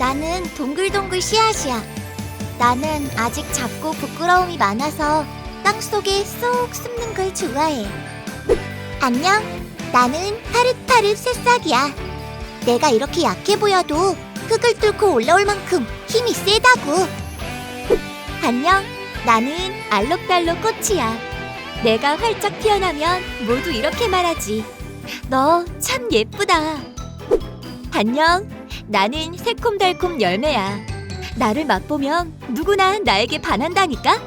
나는 동글동글 씨앗이야. 나는 아직 작고 부끄러움이 많아서 땅속에 쏙 숨는 걸 좋아해. 안녕, 나는 파릇파릇 새싹이야. 내가 이렇게 약해 보여도 흙을 뚫고 올라올 만큼 힘이 세다고. 안녕, 나는 알록달록 꽃이야. 내가 활짝 피어나면 모두 이렇게 말하지. 너 참 예쁘다. 안녕, 나는 새콤달콤 열매야. 나를 맛보면 누구나 나에게 반한다니까?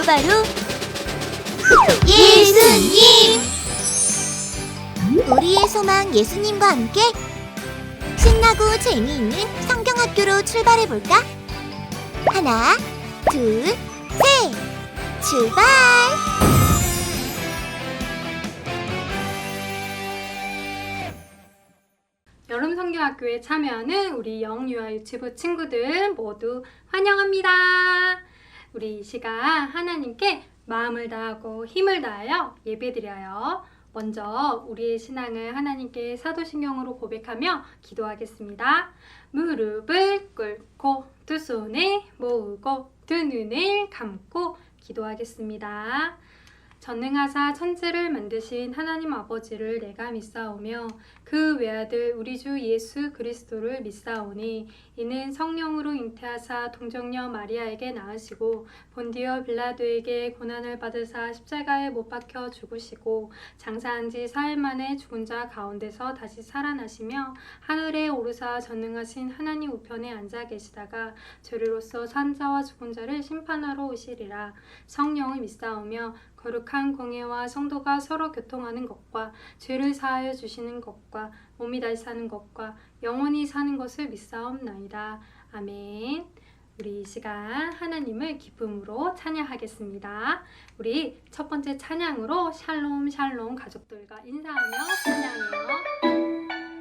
바로 예수님! 우리의 소망 예수님과 함께 신나고 재미있는 성경학교로 출발해볼까? 하나, 둘, 셋! 출발! 여름 성경학교에 참여하는 우리 영유아 유치부 친구들 모두 환영합니다. 우리 이 시간 하나님께 마음을 다하고 힘을 다하여 예배드려요. 먼저 우리의 신앙을 하나님께 사도신경으로 고백하며 기도하겠습니다. 무릎을 꿇고 두 손을 모으고 두 눈을 감고 기도하겠습니다. 전능하사 천지를 만드신 하나님 아버지를 내가 믿사오며 그 외아들 우리 주 예수 그리스도를 믿사오니 이는 성령으로 잉태하사 동정녀 마리아에게 낳으시고 본디오 빌라도에게 고난을 받으사 십자가에 못 박혀 죽으시고 장사한 지 사흘 만에 죽은 자 가운데서 다시 살아나시며 하늘에 오르사 전능하신 하나님 우편에 앉아 계시다가 죄로서 산 자와 죽은 자를 심판하러 오시리라. 성령을 믿사오며 거룩한 공예와 성도가 서로 교통하는 것과 죄를 사하여 주시는 것과 몸이 다시 사는 것과 영원히 사는 것을 믿사옵나이다. 아멘. 우리 이 시간 하나님을 기쁨으로 찬양하겠습니다. 우리 첫 번째 찬양으로 샬롬 샬롬 가족들과 인사하며 찬양해요.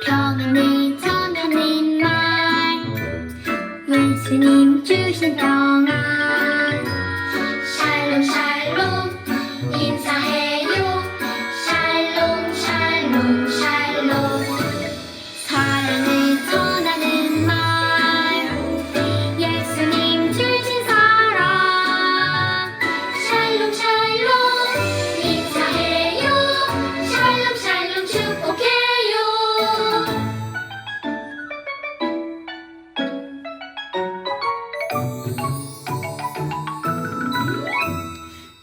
평안을 전하는 말 예수님 주신 평안 샬롬 샬롬 인사해요 샬롬 샬롬 샬롬 사랑을 전하는 말 예수님 주신 사랑 샬롬 샬롬 인사해요 샬롬 샬롬 축복해요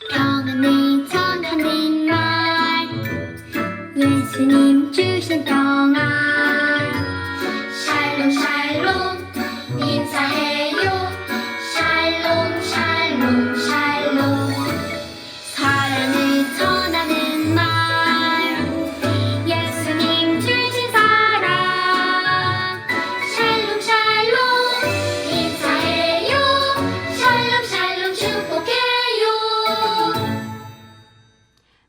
평안을 전하는 말 예수님 주신 평안 샬롬 샬롬 인사해요 샬롬 샬롬 샬롬 사랑을 전하는 말 예수님 주신 사랑 샬롬 샬롬 인사해요 샬롬 샬롬 축복해요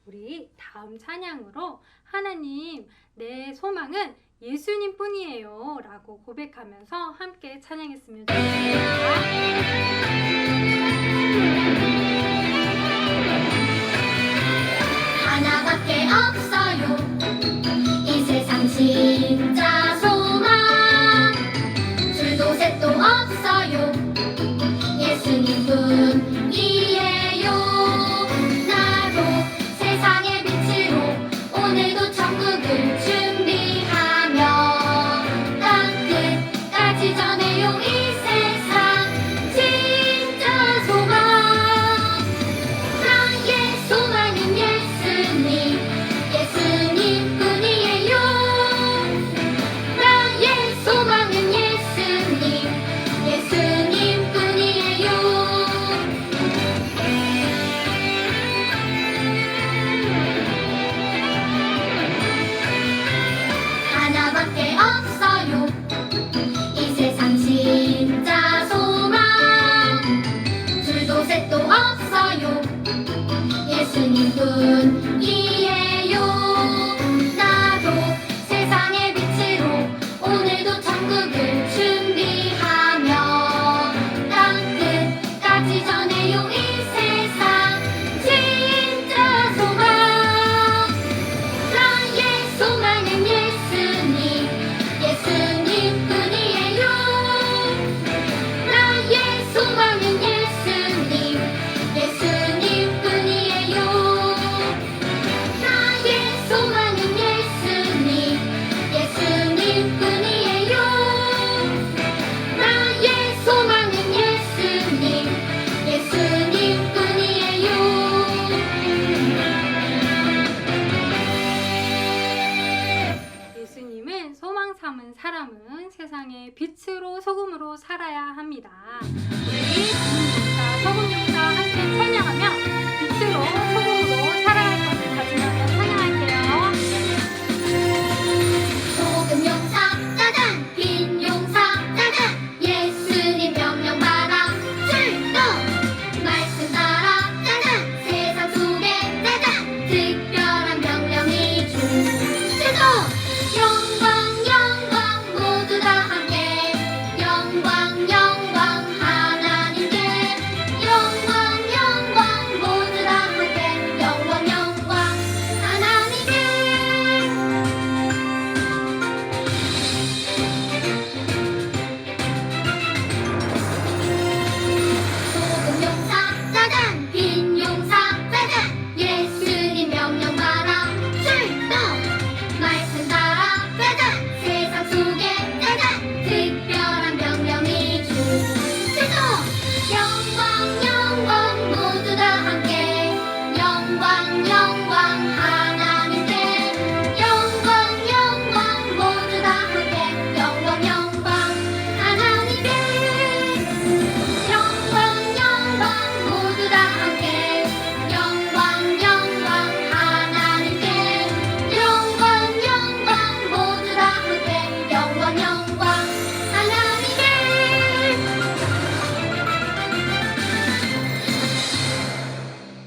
우리 다음 찬양으로 하나님 내 소망은 예수님 뿐이에요 라고 고백하면서 함께 찬양했으면 좋겠습니다. 하나밖에 없어요 이 세상 진짜 소망 둘도 셋도 없어요 예수님 뿐이에요 나도 세상의 빛으로 오늘도 천국을 준비하며 땅 끝까지 전해요 이 세상 진짜 소망 나의 소망은 예수님 예수님 뿐이에요 천국을 준비하며 땅 끝까지 전해요 이 세상 진짜 소망 나의 소망은 예수님 예수님뿐이에요 나의 소망은 예수님 예수님뿐이에요 나의 소망은 예수님 예수님뿐이에요 나의 소망은 예수님 예수님뿐이에요 예수님은 소망 삼은 사람은 세상의 빛으로 소금으로 살아야 합니다. 우리 주님과 소금님과 함께 찬양하며 빛으로 소금으로 살아야 할 것을 다짐하며 찬양할게요. 소금 용사 짜잔 빈 용사 짜잔 예수님 명령 받아 출동 말씀 따라 짜잔 세상 속에 짜잔 특별한 명령이 출동 영광 영광 모두 다 함께 영광 영광 하나님께 영광 영광 모두 다 함께 영광 영광 하나님께 소금 용사 짜잔 빈 용사 짜잔 예수님 명령 받아 출동 말씀 따라 짜잔 세상 속에 짜잔 특별한 명령이 출동 영광 영광 모두 다 함께 영광 영광 하나님께 영광 영광 모두 다 함께 영광 영광 하나님께 영광 영광 모두 다 함께 영광 영광 하나님께 영광 영광 모두 다 함께 영광 영광 하나님께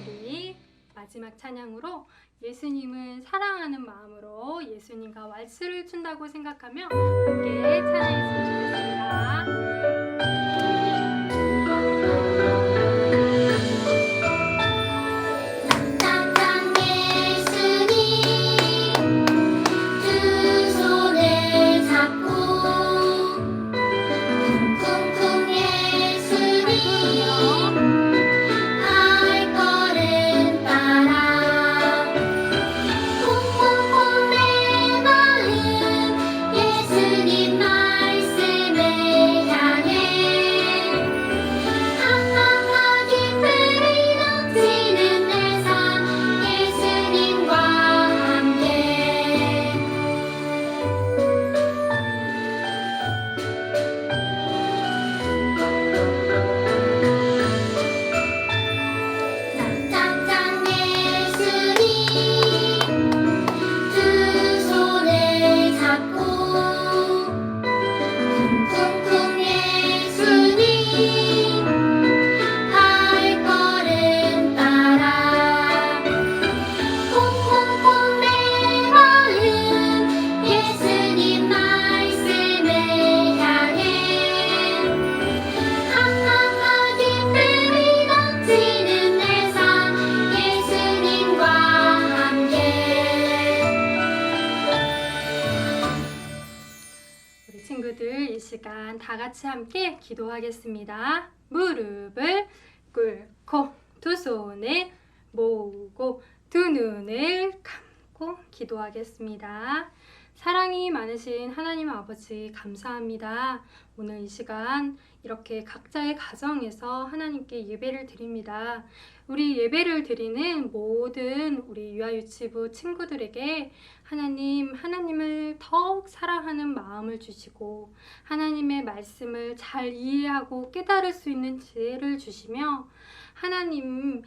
우리 마지막 찬양으로 예수님을 사랑하는 마음으로 예수님과 왈스를 춘다고 생각하며 함께 찬양했으면 좋겠습니다. 짱짱 예수님 두 손을 잡고 쿵쿵쿵 예수님 발걸음 따라 콩콩콩 내 마음 예수님 말씀을 향해 하하하 기쁨이 넘치는 내 삶 예수님과 함께 짱짱짱 예수님 두 손을 잡고 쿵쿵쿵 예수님 발걸음 따라 콩콩콩 내 마음 예수님 말씀을 향해 하하하 기쁨이 넘치는 내 삶 예수님과 함께 우리 친구들 이 시간 다 같이 함께 기도하겠습니다. 무릎을 꿇고 두 손을 모으고 두 눈을 감고 기도하겠습니다. 사랑이 많으신 하나님 아버지 감사합니다. 오늘 이 시간 이렇게 각자의 가정에서 하나님께 예배를 드립니다. 우리 예배를 드리는 모든 우리 유아유치부 친구들에게 하나님을 더욱 사랑하는 마음을 주시고 하나님의 말씀을 잘 이해하고 깨달을 수 있는 지혜를 주시며 하나님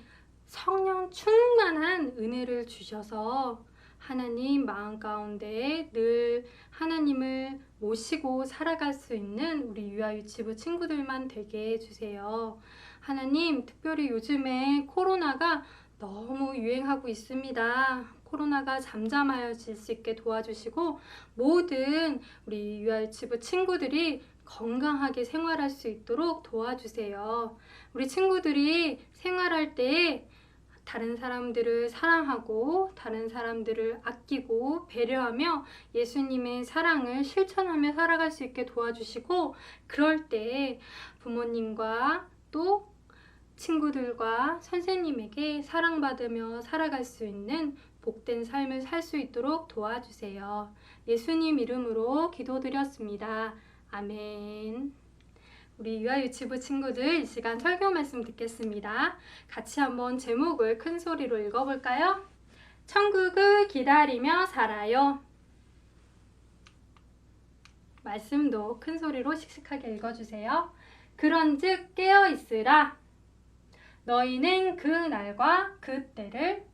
성령 충만한 은혜를 주셔서 하나님 마음 가운데 늘 하나님을 모시고 살아갈 수 있는 우리 유아유치부 친구들만 되게 해주세요. 하나님, 특별히 요즘에 코로나가 너무 유행하고 있습니다. 코로나가 잠잠해질 수 있게 도와주시고 모든 우리 유아유치부 친구들이 건강하게 생활할 수 있도록 도와주세요. 우리 친구들이 생활할 때 다른 사람들을 사랑하고 다른 사람들을 아끼고 배려하며 예수님의 사랑을 실천하며 살아갈 수 있게 도와주시고, 그럴 때 부모님과 또 친구들과 선생님에게 사랑받으며 살아갈 수 있는 복된 삶을 살 수 있도록 도와주세요. 예수님 이름으로 기도드렸습니다. 아멘. 우리 유아유치부 친구들, 이 시간 설교 말씀 듣겠습니다. 같이 한번 제목을 큰 소리로 읽어볼까요? 천국을 기다리며 살아요. 말씀도 큰 소리로 씩씩하게 읽어주세요. 그런즉 깨어있으라. 너희는 그 날과 그 때를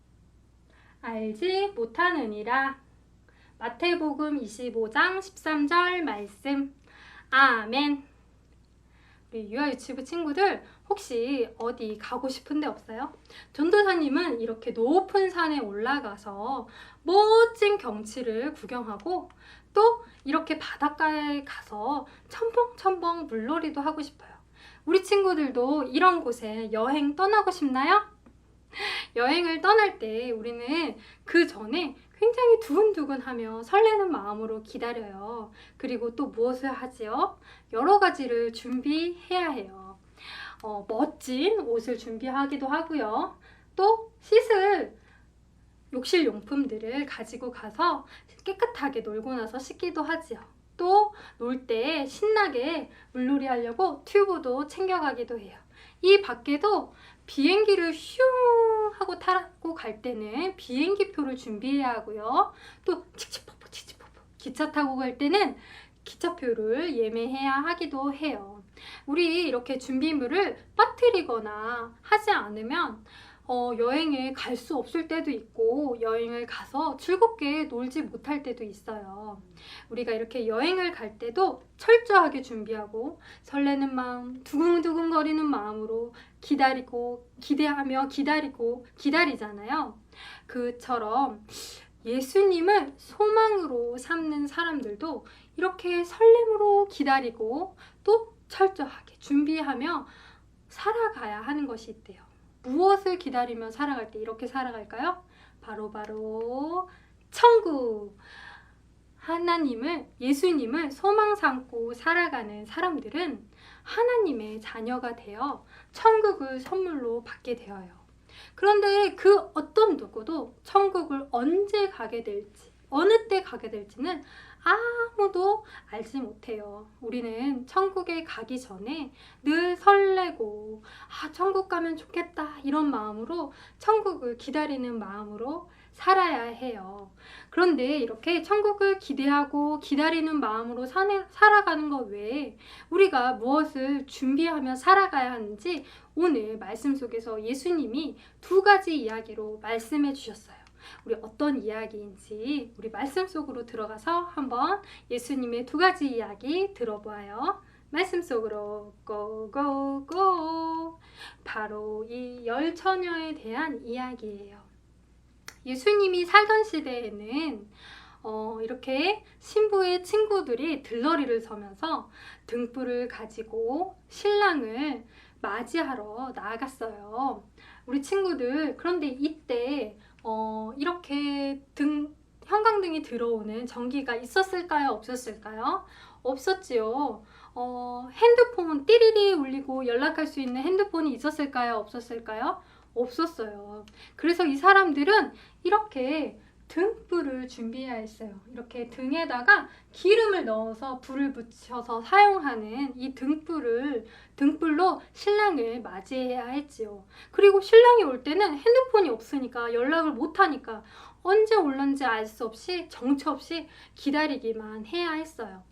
알지 못하느니라. 마태복음 25장 13절 말씀. 아멘. 우리 유아유치부 친구들, 혹시 어디 가고 싶은 데 없어요? 전도사님은 이렇게 높은 산에 올라가서 멋진 경치를 구경하고 또 이렇게 바닷가에 가서 첨벙첨벙 물놀이도 하고 싶어요. 우리 친구들도 이런 곳에 여행 떠나고 싶나요? 여행을 떠날 때 우리는 그 전에 굉장히 두근두근하며 설레는 마음으로 기다려요. 그리고 또 무엇을 하지요? 여러 가지를 준비해야 해요. 멋진 옷을 준비하기도 하고요. 또 씻을 욕실 용품들을 가지고 가서 깨끗하게 놀고 나서 씻기도 하지요. 또 놀 때 신나게 물놀이 하려고 튜브도 챙겨가기도 해요. 이 밖에도 비행기를 슝 하고 타고 갈 때는 비행기 표를 준비해야 하고요. 또 칙칙폭폭 기차 타고 갈 때는 기차표를 예매해야 하기도 해요. 우리 이렇게 준비물을 빠뜨리거나 하지 않으면 여행에 갈 수 없을 때도 있고 여행을 가서 즐겁게 놀지 못할 때도 있어요. 우리가 이렇게 여행을 갈 때도 철저하게 준비하고 설레는 마음, 두근두근거리는 마음으로 기다리고 기대하며 기다리잖아요. 그처럼 예수님을 소망으로 삼는 사람들도 이렇게 설렘으로 기다리고 또 철저하게 준비하며 살아가야 하는 것이 있대요. 무엇을 기다리며 살아갈 때 이렇게 살아갈까요? 바로 천국! 하나님을, 예수님을 소망 삼고 살아가는 사람들은 하나님의 자녀가 되어 천국을 선물로 받게 되어요. 그런데 그 어떤 누구도 천국을 언제 가게 될지, 어느 때 가게 될지는 아무도 알지 못해요. 우리는 천국에 가기 전에 늘 설레고 천국 가면 좋겠다 이런 마음으로 천국을 기다리는 마음으로 살아야 해요. 그런데 이렇게 천국을 기대하고 기다리는 마음으로 살아가는 것 외에 우리가 무엇을 준비하며 살아가야 하는지 오늘 말씀 속에서 예수님이 2가지 이야기로 말씀해 주셨어요. 우리 어떤 이야기인지 우리 말씀 속으로 들어가서 한번 예수님의 2가지 이야기 들어보아요. 말씀 속으로 고고고. 바로 이 10처녀에 대한 이야기예요. 예수님이 살던 시대에는 이렇게 신부의 친구들이 들러리를 서면서 등불을 가지고 신랑을 맞이하러 나아갔어요. 우리 친구들, 그런데 이때 이렇게 형광등이 들어오는 전기가 있었을까요? 없었을까요? 없었지요. 핸드폰 띠리리 울리고 연락할 수 있는 핸드폰이 있었을까요? 없었을까요? 없었어요. 그래서 이 사람들은 이렇게 등불을 준비해야 했어요. 이렇게 등에다가 기름을 넣어서 불을 붙여서 사용하는 이 등불로 신랑을 맞이해야 했지요. 그리고 신랑이 올 때는 핸드폰이 없으니까 연락을 못하니까 언제 올런지 알 수 없이 정처 없이 기다리기만 해야 했어요.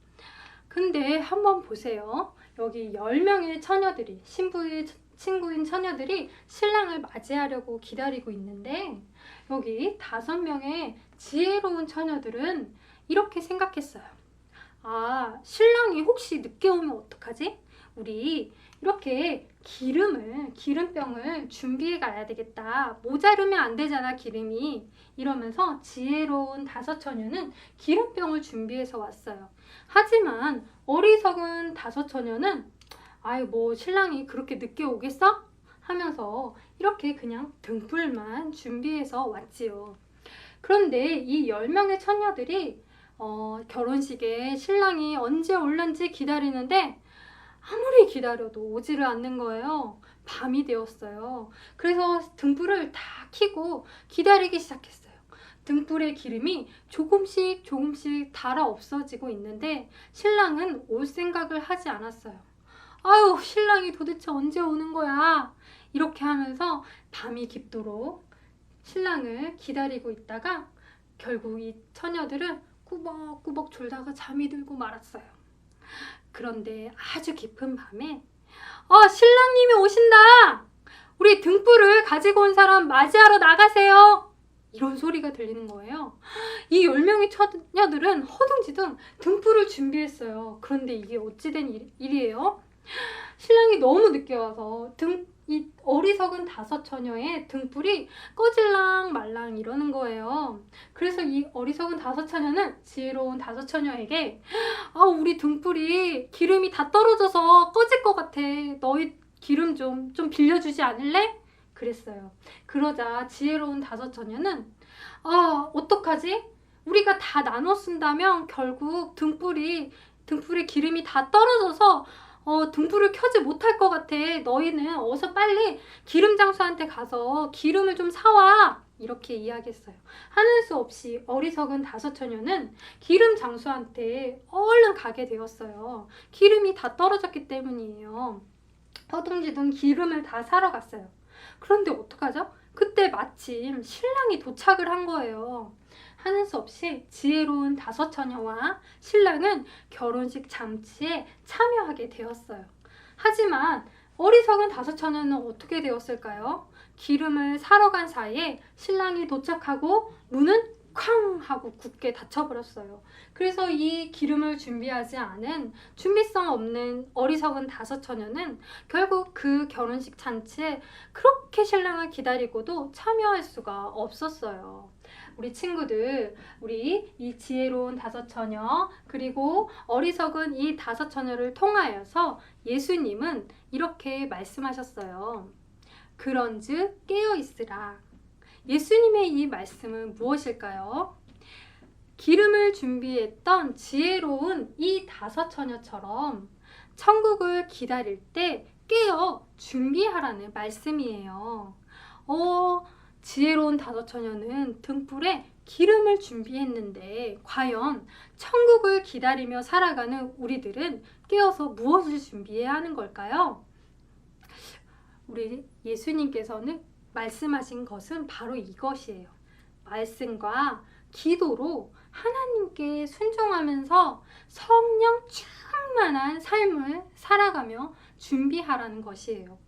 근데 한번 보세요. 여기 10명의 처녀들이, 신부의 친구인 처녀들이 신랑을 맞이하려고 기다리고 있는데 여기 5명의 지혜로운 처녀들은 이렇게 생각했어요. 신랑이 혹시 늦게 오면 어떡하지? 우리 이렇게 기름병을 준비해 가야 되겠다. 모자르면 안 되잖아, 기름이. 이러면서 지혜로운 다섯 처녀는 기름병을 준비해서 왔어요. 하지만 어리석은 다섯 처녀는 아유, 뭐 신랑이 그렇게 늦게 오겠어? 하면서 이렇게 그냥 등불만 준비해서 왔지요. 그런데 이 10명의 처녀들이 결혼식에 신랑이 언제 올는지 기다리는데 아무리 기다려도 오지를 않는 거예요. 밤이 되었어요. 그래서 등불을 다 켜고 기다리기 시작했어요. 등불의 기름이 조금씩 달아 없어지고 있는데 신랑은 올 생각을 하지 않았어요. 아유, 신랑이 도대체 언제 오는 거야? 이렇게 하면서 밤이 깊도록 신랑을 기다리고 있다가 결국 이 처녀들은 꾸벅꾸벅 졸다가 잠이 들고 말았어요. 그런데 아주 깊은 밤에 신랑님이 오신다! 우리 등불을 가지고 온 사람 맞이하러 나가세요! 이런 소리가 들리는 거예요. 이 10명의 처녀들은 허둥지둥 등불을 준비했어요. 그런데 이게 어찌된 일이에요? 신랑이 너무 늦게 와서 이 어리석은 다섯 처녀의 등불이 꺼질랑 말랑 이러는 거예요. 그래서 이 어리석은 다섯 처녀는 지혜로운 다섯 처녀에게 우리 등불이 기름이 다 떨어져서 꺼질 것 같아. 너희 기름 좀 빌려주지 않을래? 그랬어요. 그러자 지혜로운 다섯 처녀는 어떡하지? 우리가 다 나눠 쓴다면 결국 등불에 기름이 다 떨어져서 등불을 켜지 못할 것 같아. 너희는 어서 빨리 기름 장수한테 가서 기름을 좀 사와. 이렇게 이야기했어요. 하는 수 없이 어리석은 다섯 처녀는 기름 장수한테 얼른 가게 되었어요. 기름이 다 떨어졌기 때문이에요. 허둥지둥 기름을 다 사러 갔어요. 그런데 어떡하죠? 그때 마침 신랑이 도착을 한 거예요. 하는 수 없이 지혜로운 다섯 처녀와 신랑은 결혼식 잔치에 참여하게 되었어요. 하지만 어리석은 다섯 처녀는 어떻게 되었을까요? 기름을 사러 간 사이에 신랑이 도착하고 문은 쾅 하고 굳게 닫혀버렸어요. 그래서 이 기름을 준비하지 않은 준비성 없는 어리석은 다섯 처녀는 결국 그 결혼식 잔치에 그렇게 신랑을 기다리고도 참여할 수가 없었어요. 우리 친구들, 우리 이 지혜로운 다섯 처녀 그리고 어리석은 이 다섯 처녀를 통하여서 예수님은 이렇게 말씀하셨어요. 그런즉 깨어 있으라. 예수님의 이 말씀은 무엇일까요? 기름을 준비했던 지혜로운 이 다섯 처녀처럼 천국을 기다릴 때 깨어 준비하라는 말씀이에요. 지혜로운 다섯 처녀는 등불에 기름을 준비했는데 과연 천국을 기다리며 살아가는 우리들은 깨어서 무엇을 준비해야 하는 걸까요? 우리 예수님께서는 말씀하신 것은 바로 이것이에요. 말씀과 기도로 하나님께 순종하면서 성령 충만한 삶을 살아가며 준비하라는 것이에요.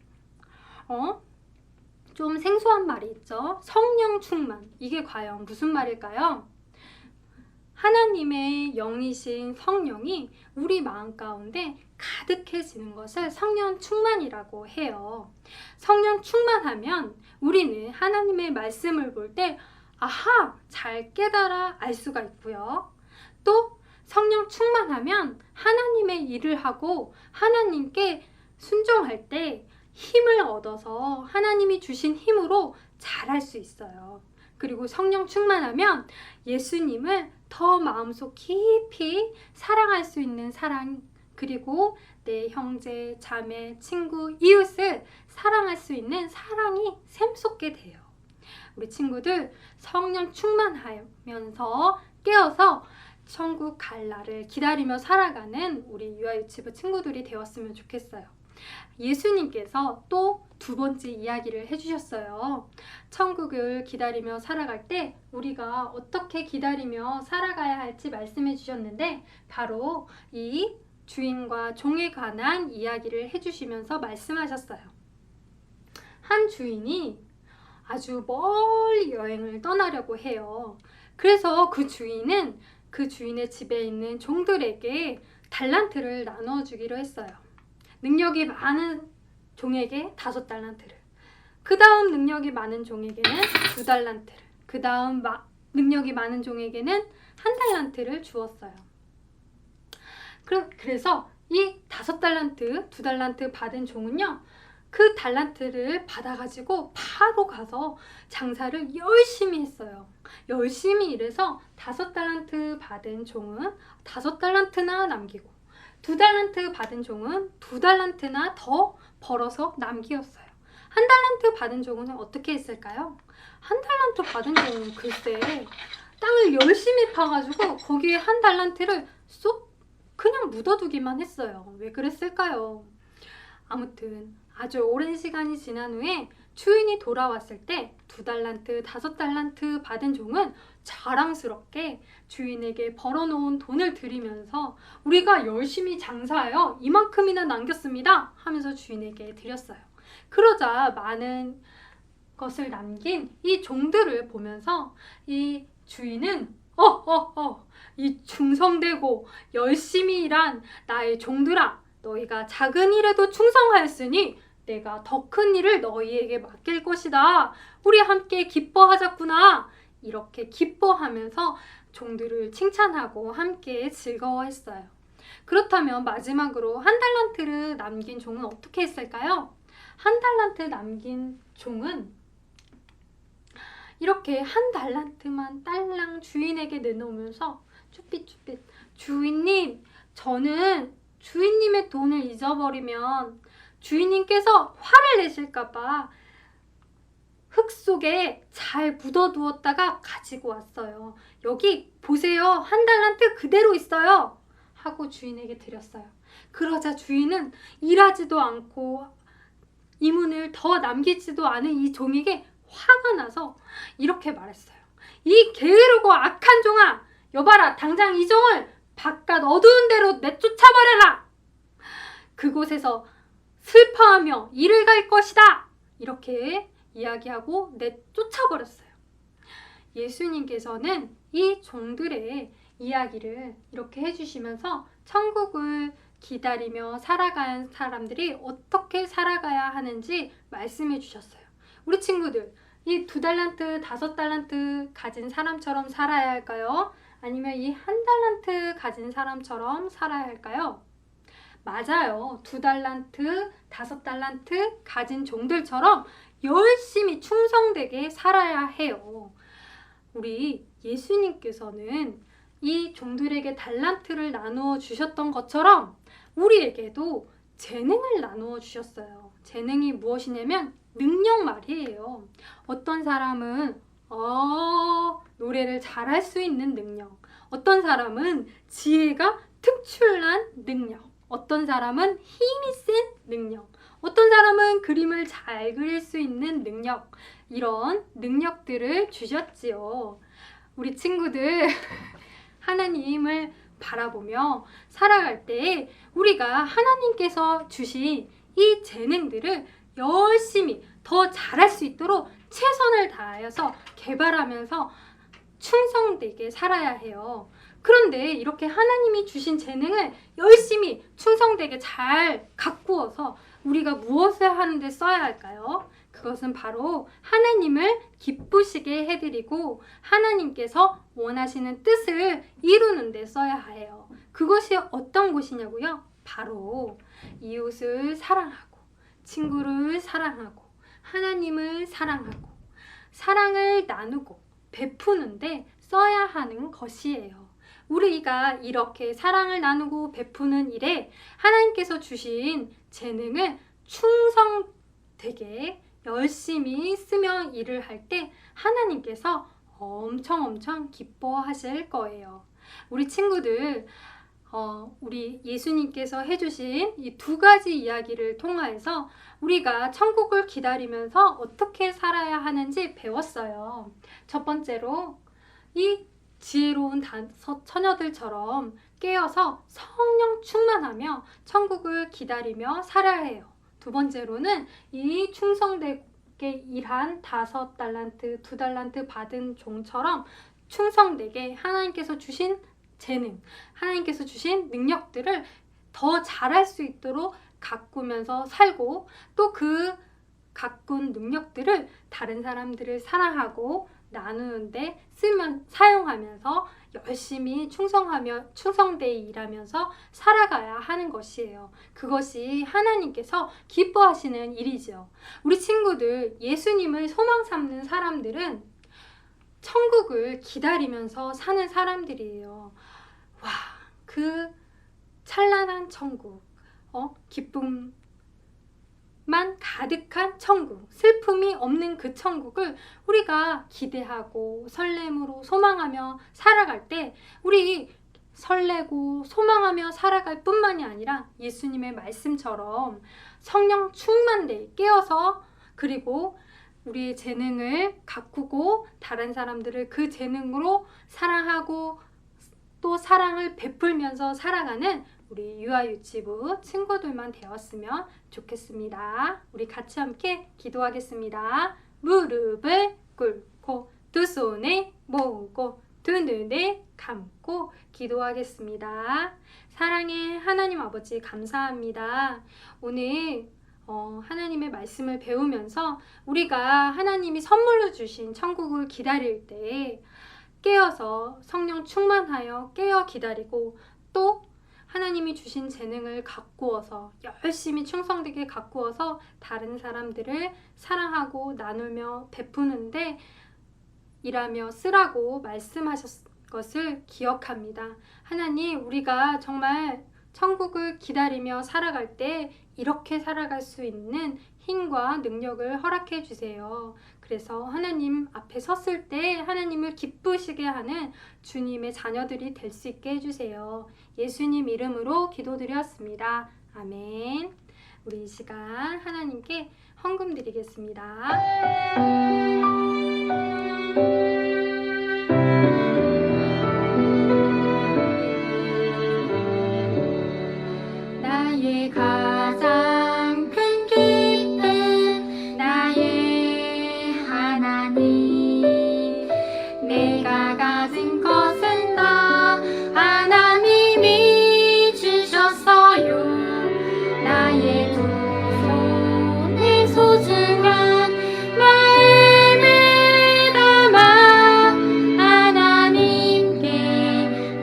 좀 생소한 말이 있죠. 성령 충만. 이게 과연 무슨 말일까요? 하나님의 영이신 성령이 우리 마음 가운데 가득해지는 것을 성령 충만이라고 해요. 성령 충만하면 우리는 하나님의 말씀을 볼 때 잘 깨달아 알 수가 있고요. 또 성령 충만하면 하나님의 일을 하고 하나님께 순종할 때 힘을 얻어서 하나님이 주신 힘으로 잘할 수 있어요. 그리고 성령 충만하면 예수님을 더 마음속 깊이 사랑할 수 있는 사랑, 그리고 내 형제, 자매, 친구, 이웃을 사랑할 수 있는 사랑이 샘솟게 돼요. 우리 친구들 성령 충만하면서 깨어서 천국 갈 날을 기다리며 살아가는 우리 유아유치부 친구들이 되었으면 좋겠어요. 예수님께서 또 두 번째 이야기를 해주셨어요. 천국을 기다리며 살아갈 때 우리가 어떻게 기다리며 살아가야 할지 말씀해 주셨는데 바로 이 주인과 종에 관한 이야기를 해주시면서 말씀하셨어요. 한 주인이 아주 멀리 여행을 떠나려고 해요. 그래서 그 주인은 그 주인의 집에 있는 종들에게 달란트를 나눠주기로 했어요. 능력이 많은 종에게 5달란트를, 그 다음 능력이 많은 종에게는 2달란트를, 그 다음 능력이 많은 종에게는 1달란트를 주었어요. 그래서 이 5달란트, 2달란트 받은 종은요, 그 달란트를 받아가지고 바로 가서 장사를 열심히 했어요. 열심히 일해서 5달란트 받은 종은 5달란트나 남기고, 2달란트 받은 종은 2달란트나 더 벌어서 남기었어요. 1달란트 받은 종은 어떻게 했을까요? 1달란트 받은 종은 글쎄 땅을 열심히 파가지고 거기에 1달란트를 쏙 그냥 묻어두기만 했어요. 왜 그랬을까요? 아무튼 아주 오랜 시간이 지난 후에 주인이 돌아왔을 때 2달란트, 5달란트 받은 종은 자랑스럽게 주인에게 벌어놓은 돈을 드리면서 우리가 열심히 장사하여 이만큼이나 남겼습니다 하면서 주인에게 드렸어요. 그러자 많은 것을 남긴 이 종들을 보면서 이 주인은 이 충성되고 열심히 일한 나의 종들아, 너희가 작은 일에도 충성하였으니 내가 더 큰 일을 너희에게 맡길 것이다. 우리 함께 기뻐하자꾸나. 이렇게 기뻐하면서 종들을 칭찬하고 함께 즐거워했어요. 그렇다면 마지막으로 1달란트를 남긴 종은 어떻게 했을까요? 1달란트 남긴 종은 이렇게 1달란트만 딸랑 주인에게 내놓으면서 쭈삣쭈삣, 주인님, 저는 주인님의 돈을 잊어버리면 주인님께서 화를 내실까봐 흙 속에 잘 묻어두었다가 가지고 왔어요. 여기 보세요. 1달란트 그대로 있어요. 하고 주인에게 드렸어요. 그러자 주인은 일하지도 않고 이문을 더 남기지도 않은 이 종에게 화가 나서 이렇게 말했어요. 이 게으르고 악한 종아, 여봐라, 당장 이 종을 바깥 어두운 데로 내쫓아버려라. 그곳에서 슬퍼하며 일을 갈 것이다. 이렇게 이야기하고 내쫓아버렸어요. 예수님께서는 이 종들의 이야기를 이렇게 해주시면서 천국을 기다리며 살아가는 사람들이 어떻게 살아가야 하는지 말씀해 주셨어요. 우리 친구들, 이 2달란트, 5달란트 가진 사람처럼 살아야 할까요? 아니면 이 1달란트 가진 사람처럼 살아야 할까요? 맞아요. 2달란트, 5달란트 가진 종들처럼 열심히 충성되게 살아야 해요. 우리 예수님께서는 이 종들에게 달란트를 나누어 주셨던 것처럼 우리에게도 재능을 나누어 주셨어요. 재능이 무엇이냐면 능력 말이에요. 어떤 사람은 노래를 잘할 수 있는 능력, 어떤 사람은 지혜가 특출난 능력, 어떤 사람은 힘이 센 능력, 어떤 사람은 그림을 잘 그릴 수 있는 능력, 이런 능력들을 주셨지요. 우리 친구들 하나님을 바라보며 살아갈 때 우리가 하나님께서 주신 이 재능들을 열심히 더 잘할 수 있도록 최선을 다하여서 개발하면서 충성되게 살아야 해요. 그런데 이렇게 하나님이 주신 재능을 열심히 충성되게 잘 가꾸어서 우리가 무엇을 하는데 써야 할까요? 그것은 바로 하나님을 기쁘시게 해드리고 하나님께서 원하시는 뜻을 이루는 데 써야 해요. 그것이 어떤 곳이냐고요? 바로 이웃을 사랑하고 친구를 사랑하고 하나님을 사랑하고 사랑을 나누고 베푸는데 써야 하는 것이에요. 우리가 이렇게 사랑을 나누고 베푸는 일에 하나님께서 주신 재능을 충성되게 열심히 쓰며 일을 할 때 하나님께서 엄청 기뻐하실 거예요. 우리 친구들, 우리 예수님께서 해주신 이 2가지 이야기를 통하여서 우리가 천국을 기다리면서 어떻게 살아야 하는지 배웠어요. 첫 번째로 이 지혜로운 5 처녀들처럼 깨어서 성령 충만하며 천국을 기다리며 살아야 해요. 2번째로는 이 충성되게 일한 5달란트, 2달란트 받은 종처럼 충성되게 하나님께서 주신 재능, 하나님께서 주신 능력들을 더 잘할 수 있도록 가꾸면서 살고 또 그 가꾼 능력들을 다른 사람들을 사랑하고 나누는데 사용하면서 열심히 충성되어 일하면서 살아가야 하는 것이에요. 그것이 하나님께서 기뻐하시는 일이죠. 우리 친구들, 예수님을 소망 삼는 사람들은 천국을 기다리면서 사는 사람들이에요. 와, 그 찬란한 천국, 기쁨만 가득한 천국, 슬픔이 없는 그 천국을 우리가 기대하고 설렘으로 소망하며 살아갈 때 우리 설레고 소망하며 살아갈 뿐만이 아니라 예수님의 말씀처럼 성령 충만되게 깨어서 그리고 우리의 재능을 가꾸고 다른 사람들을 그 재능으로 사랑하고 또 사랑을 베풀면서 살아가는 우리 유아유치부 친구들만 되었으면 좋겠습니다. 우리 같이 함께 기도하겠습니다. 무릎을 꿇고 두 손을 모으고 두 눈을 감고 기도하겠습니다. 사랑의 하나님 아버지 감사합니다. 오늘 하나님의 말씀을 배우면서 우리가 하나님이 선물로 주신 천국을 기다릴 때 깨어서 성령 충만하여 깨어 기다리고 또 하나님이 주신 재능을 가꾸어서 열심히 충성되게 가꾸어서 다른 사람들을 사랑하고 나누며 베푸는데 일하며 쓰라고 말씀하셨 것을 기억합니다. 하나님, 우리가 정말 천국을 기다리며 살아갈 때 이렇게 살아갈 수 있는 힘과 능력을 허락해 주세요. 그래서 하나님 앞에 섰을 때 하나님을 기쁘시게 하는 주님의 자녀들이 될 수 있게 해주세요. 예수님 이름으로 기도드렸습니다. 아멘. 우리 이 시간 하나님께 헌금 드리겠습니다. 나의 가장 큰 기쁨 나의 하나님 내가 가진 것은 다 하나님이 주셨어요. 나의 두 손에 소중한 마음을 담아 하나님께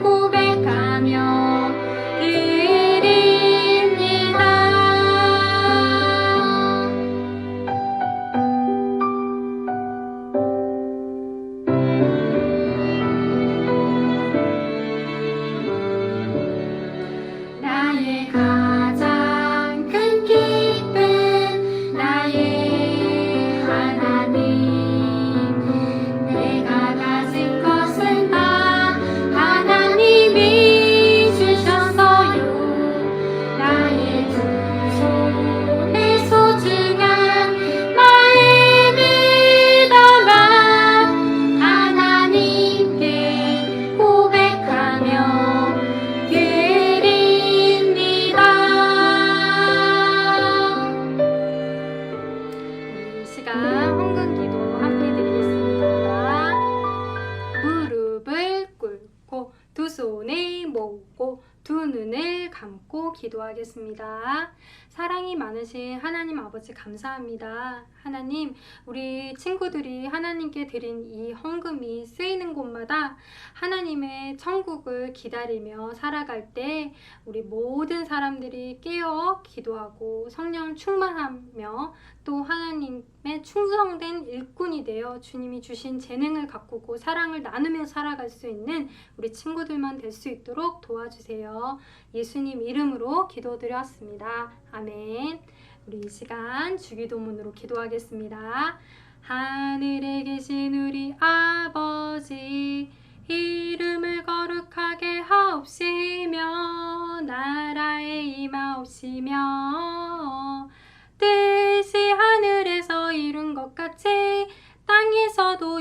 고백하며 나의 가장 큰 기쁨 나의 하나님 내가 가진 것은 다 하나님이 주셨어요. 나의 두 손에 소중한 마음을 담아 하나님께 고백하며 이 시간 헌금 기도 함께 드리겠습니다. 무릎을 꿇고 두 손을 모으고 두 눈을 감고 기도하겠습니다. 사랑이 많으신 하나님 아버지 감사합니다. 하나님, 우리 친구들이 하나님께 드린 이 헌금이 쓰이는 곳마다 하나님의 천국을 기다리며 살아갈 때 우리 모든 사람들이 깨어 기도하고 성령 충만하며 또 하나님의 충성된 일꾼이 되어 주님이 주신 재능을 가꾸고 사랑을 나누며 살아갈 수 있는 우리 친구들만 될 수 있도록 도와주세요. 예수님 이름으로 기도드렸습니다. 아멘. 우리 이 시간 주기도문으로 기도하겠습니다. 하늘에 계신 우리 아버지 이름을 거룩하게 하옵시며 나라에 임하옵시며 뜻이 하늘에서 이룬 것 같이 땅에서도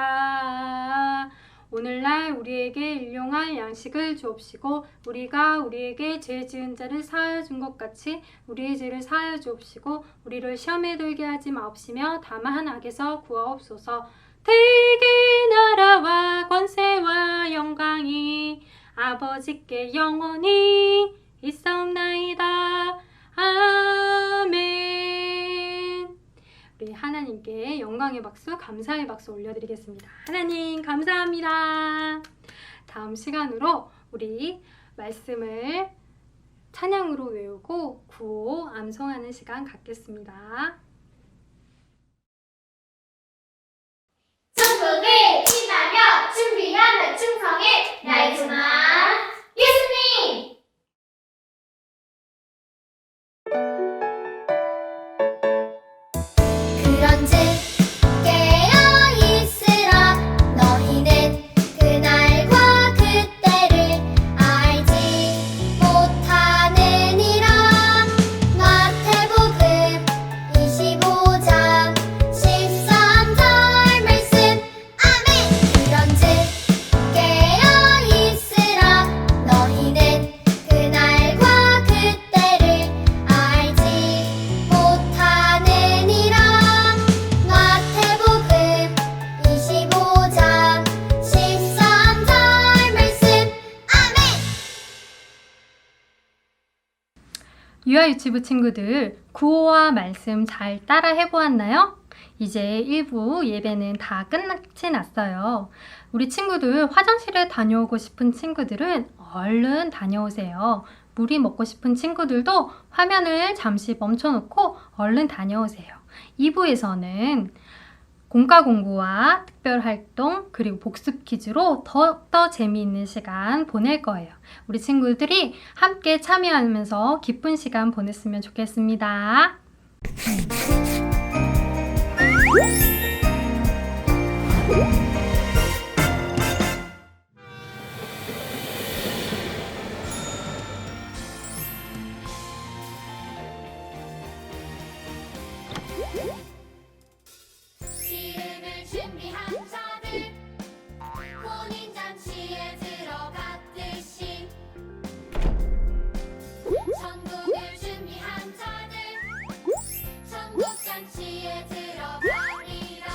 이루어지이다. 오늘날 우리에게 일용할 양식을 주옵시고 우리가 우리에게 죄 지은 자를 사하여 준 것 같이 우리의 죄를 사하여 주옵시고 우리를 시험에 들게 하지 마옵시며 다만 악에서 구하옵소서. 대개 나라와 권세와 영광이 아버지께 영원히 있사옵나이다. 아멘. 우리 하나님께 영광의 박수, 감사의 박수 올려드리겠습니다. 하나님 감사합니다. 다음 시간으로 우리 말씀을 찬양으로 외우고 구호 암송하는 시간 갖겠습니다. 천국을 신나며 준비하며 충성해 나의 주만 예수님. 그런즉 깨어있으라. 너희는 그날과 그때를 알지 못하느니라. 마태복음 25장 13절 말씀. 아멘. 그런즉 깨어있으라. 너희는 그날과 그때를 알지 못하느니라. 마태복음 25장 13절 말씀. 아멘. 유아 유치부 친구들, 구호와 말씀 잘 따라 해보았나요? 이제 1부 예배는 다 끝이 났어요. 우리 친구들 화장실에 다녀오고 싶은 친구들은 얼른 다녀오세요. 물이 먹고 싶은 친구들도 화면을 잠시 멈춰놓고 얼른 다녀오세요. 2부에서는 공과 공부와 특별활동 그리고 복습 퀴즈로 더 재미있는 시간 보낼 거예요. 우리 친구들이 함께 참여하면서 기쁜 시간 보냈으면 좋겠습니다. 기름을 준비한 자들 혼인잔치에 들어갔듯이 천국을 준비한 자들 천국잔치에 들어가리라.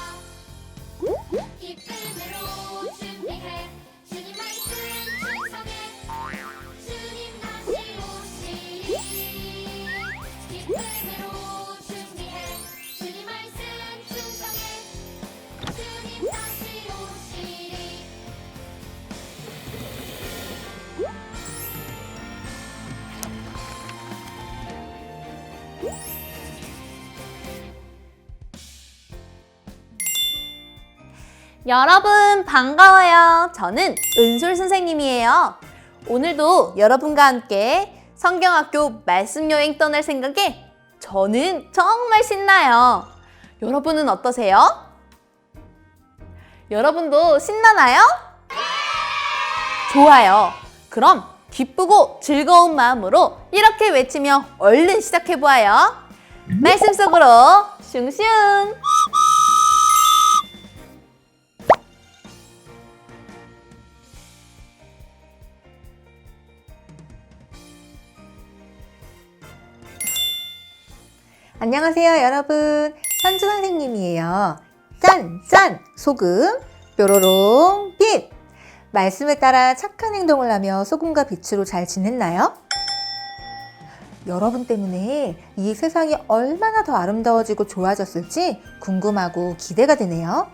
기쁨으로 준비해 주님 말씀 충성해 주님 다시 오시리. 기쁨으로 준비해 주님 말씀 충성해 주님 다시 오시리. 여러분 반가워요. 저는 은솔 선생님이에요. 오늘도 여러분과 함께 성경학교 말씀여행 떠날 생각에 저는 정말 신나요. 여러분은 어떠세요? 여러분도 신나나요? 좋아요. 그럼 기쁘고 즐거운 마음으로 이렇게 외치며 얼른 시작해보아요. 말씀 속으로 슝슝! 안녕하세요 여러분, 현주 선생님이에요. 짠! 소금, 뾰로롱 빛! 말씀을 따라 착한 행동을 하며 소금과 빛으로 잘 지냈나요? 여러분 때문에 이 세상이 얼마나 더 아름다워지고 좋아졌을지 궁금하고 기대가 되네요.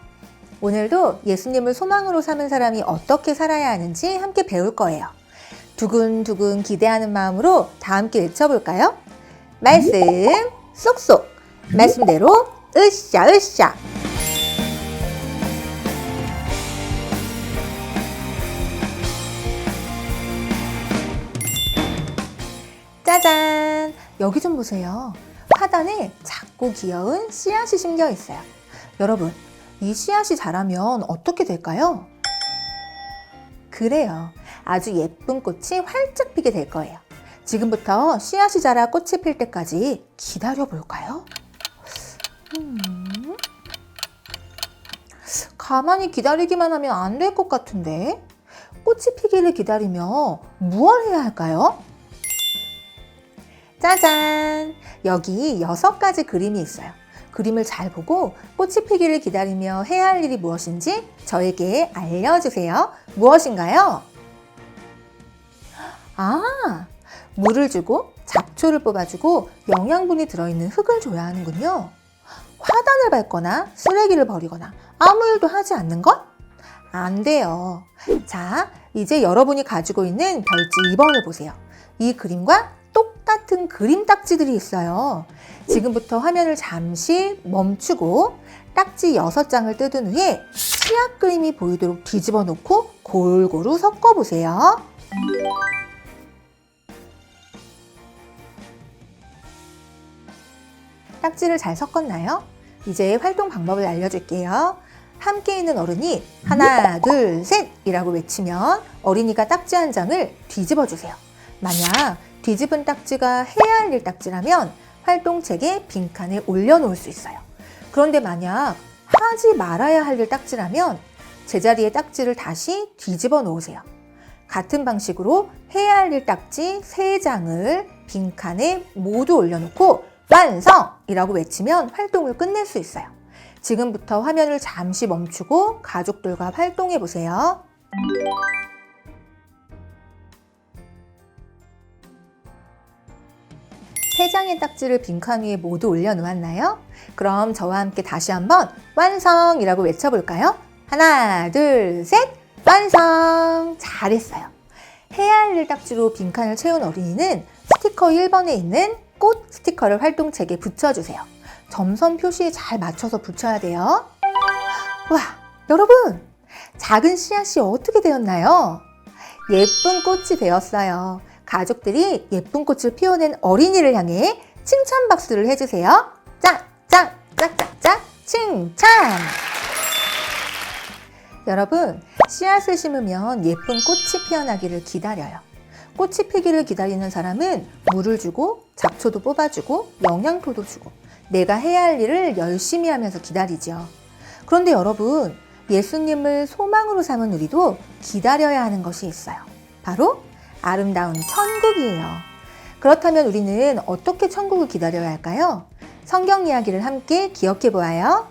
오늘도 예수님을 소망으로 삼은 사람이 어떻게 살아야 하는지 함께 배울 거예요. 두근두근 기대하는 마음으로 다 함께 외쳐볼까요? 말씀 쏙쏙, 말씀대로 으쌰. 짜잔! 여기 좀 보세요. 하단에 작고 귀여운 씨앗이 심겨 있어요. 여러분, 이 씨앗이 자라면 어떻게 될까요? 그래요. 아주 예쁜 꽃이 활짝 피게 될 거예요. 지금부터 씨앗이 자라 꽃이 필 때까지 기다려 볼까요? 가만히 기다리기만 하면 안 될 것 같은데? 꽃이 피기를 기다리며 무엇을 해야 할까요? 짜잔! 여기 6가지 그림이 있어요. 그림을 잘 보고 꽃이 피기를 기다리며 해야 할 일이 무엇인지 저에게 알려주세요. 무엇인가요? 아, 물을 주고 잡초를 뽑아주고 영양분이 들어있는 흙을 줘야 하는군요. 화단을 밟거나 쓰레기를 버리거나 아무 일도 하지 않는 것? 안 돼요. 자, 이제 여러분이 가지고 있는 별지 2번을 보세요. 이 그림과 똑같은 그림 딱지들이 있어요. 지금부터 화면을 잠시 멈추고 딱지 6장을 뜯은 후에 치약 그림이 보이도록 뒤집어 놓고 골고루 섞어 보세요. 딱지를 잘 섞었나요? 이제 활동 방법을 알려줄게요. 함께 있는 어른이 하나, 둘, 셋! 이라고 외치면 어린이가 딱지 한 장을 뒤집어 주세요. 만약 뒤집은 딱지가 해야 할 일 딱지라면 활동책에 빈칸에 올려놓을 수 있어요. 그런데 만약 하지 말아야 할 일 딱지라면 제자리에 딱지를 다시 뒤집어 놓으세요. 같은 방식으로 해야 할 일 딱지 3장을 빈칸에 모두 올려놓고 완성이라고 외치면 활동을 끝낼 수 있어요. 지금부터 화면을 잠시 멈추고 가족들과 활동해 보세요. 세 장의 딱지를 빈칸 위에 모두 올려놓았나요? 그럼 저와 함께 다시 한번 완성이라고 외쳐볼까요? 하나, 둘, 셋! 완성! 잘했어요. 해야 할 일 딱지로 빈칸을 채운 어린이는 스티커 1번에 있는 꽃 스티커를 활동책에 붙여주세요. 점선 표시에 잘 맞춰서 붙여야 돼요. 와, 여러분! 작은 씨앗이 어떻게 되었나요? 예쁜 꽃이 되었어요. 가족들이 예쁜 꽃을 피워낸 어린이를 향해 칭찬 박수를 해주세요. 짝짝 짝짝짝 칭찬! 여러분, 씨앗을 심으면 예쁜 꽃이 피어나기를 기다려요. 꽃이 피기를 기다리는 사람은 물을 주고 잡초도 뽑아주고 영양소도 주고 내가 해야 할 일을 열심히 하면서 기다리죠. 그런데 여러분, 예수님을 소망으로 삼은 우리도 기다려야 하는 것이 있어요. 바로 아름다운 천국이에요. 그렇다면 우리는 어떻게 천국을 기다려야 할까요? 성경 이야기를 함께 기억해 보아요.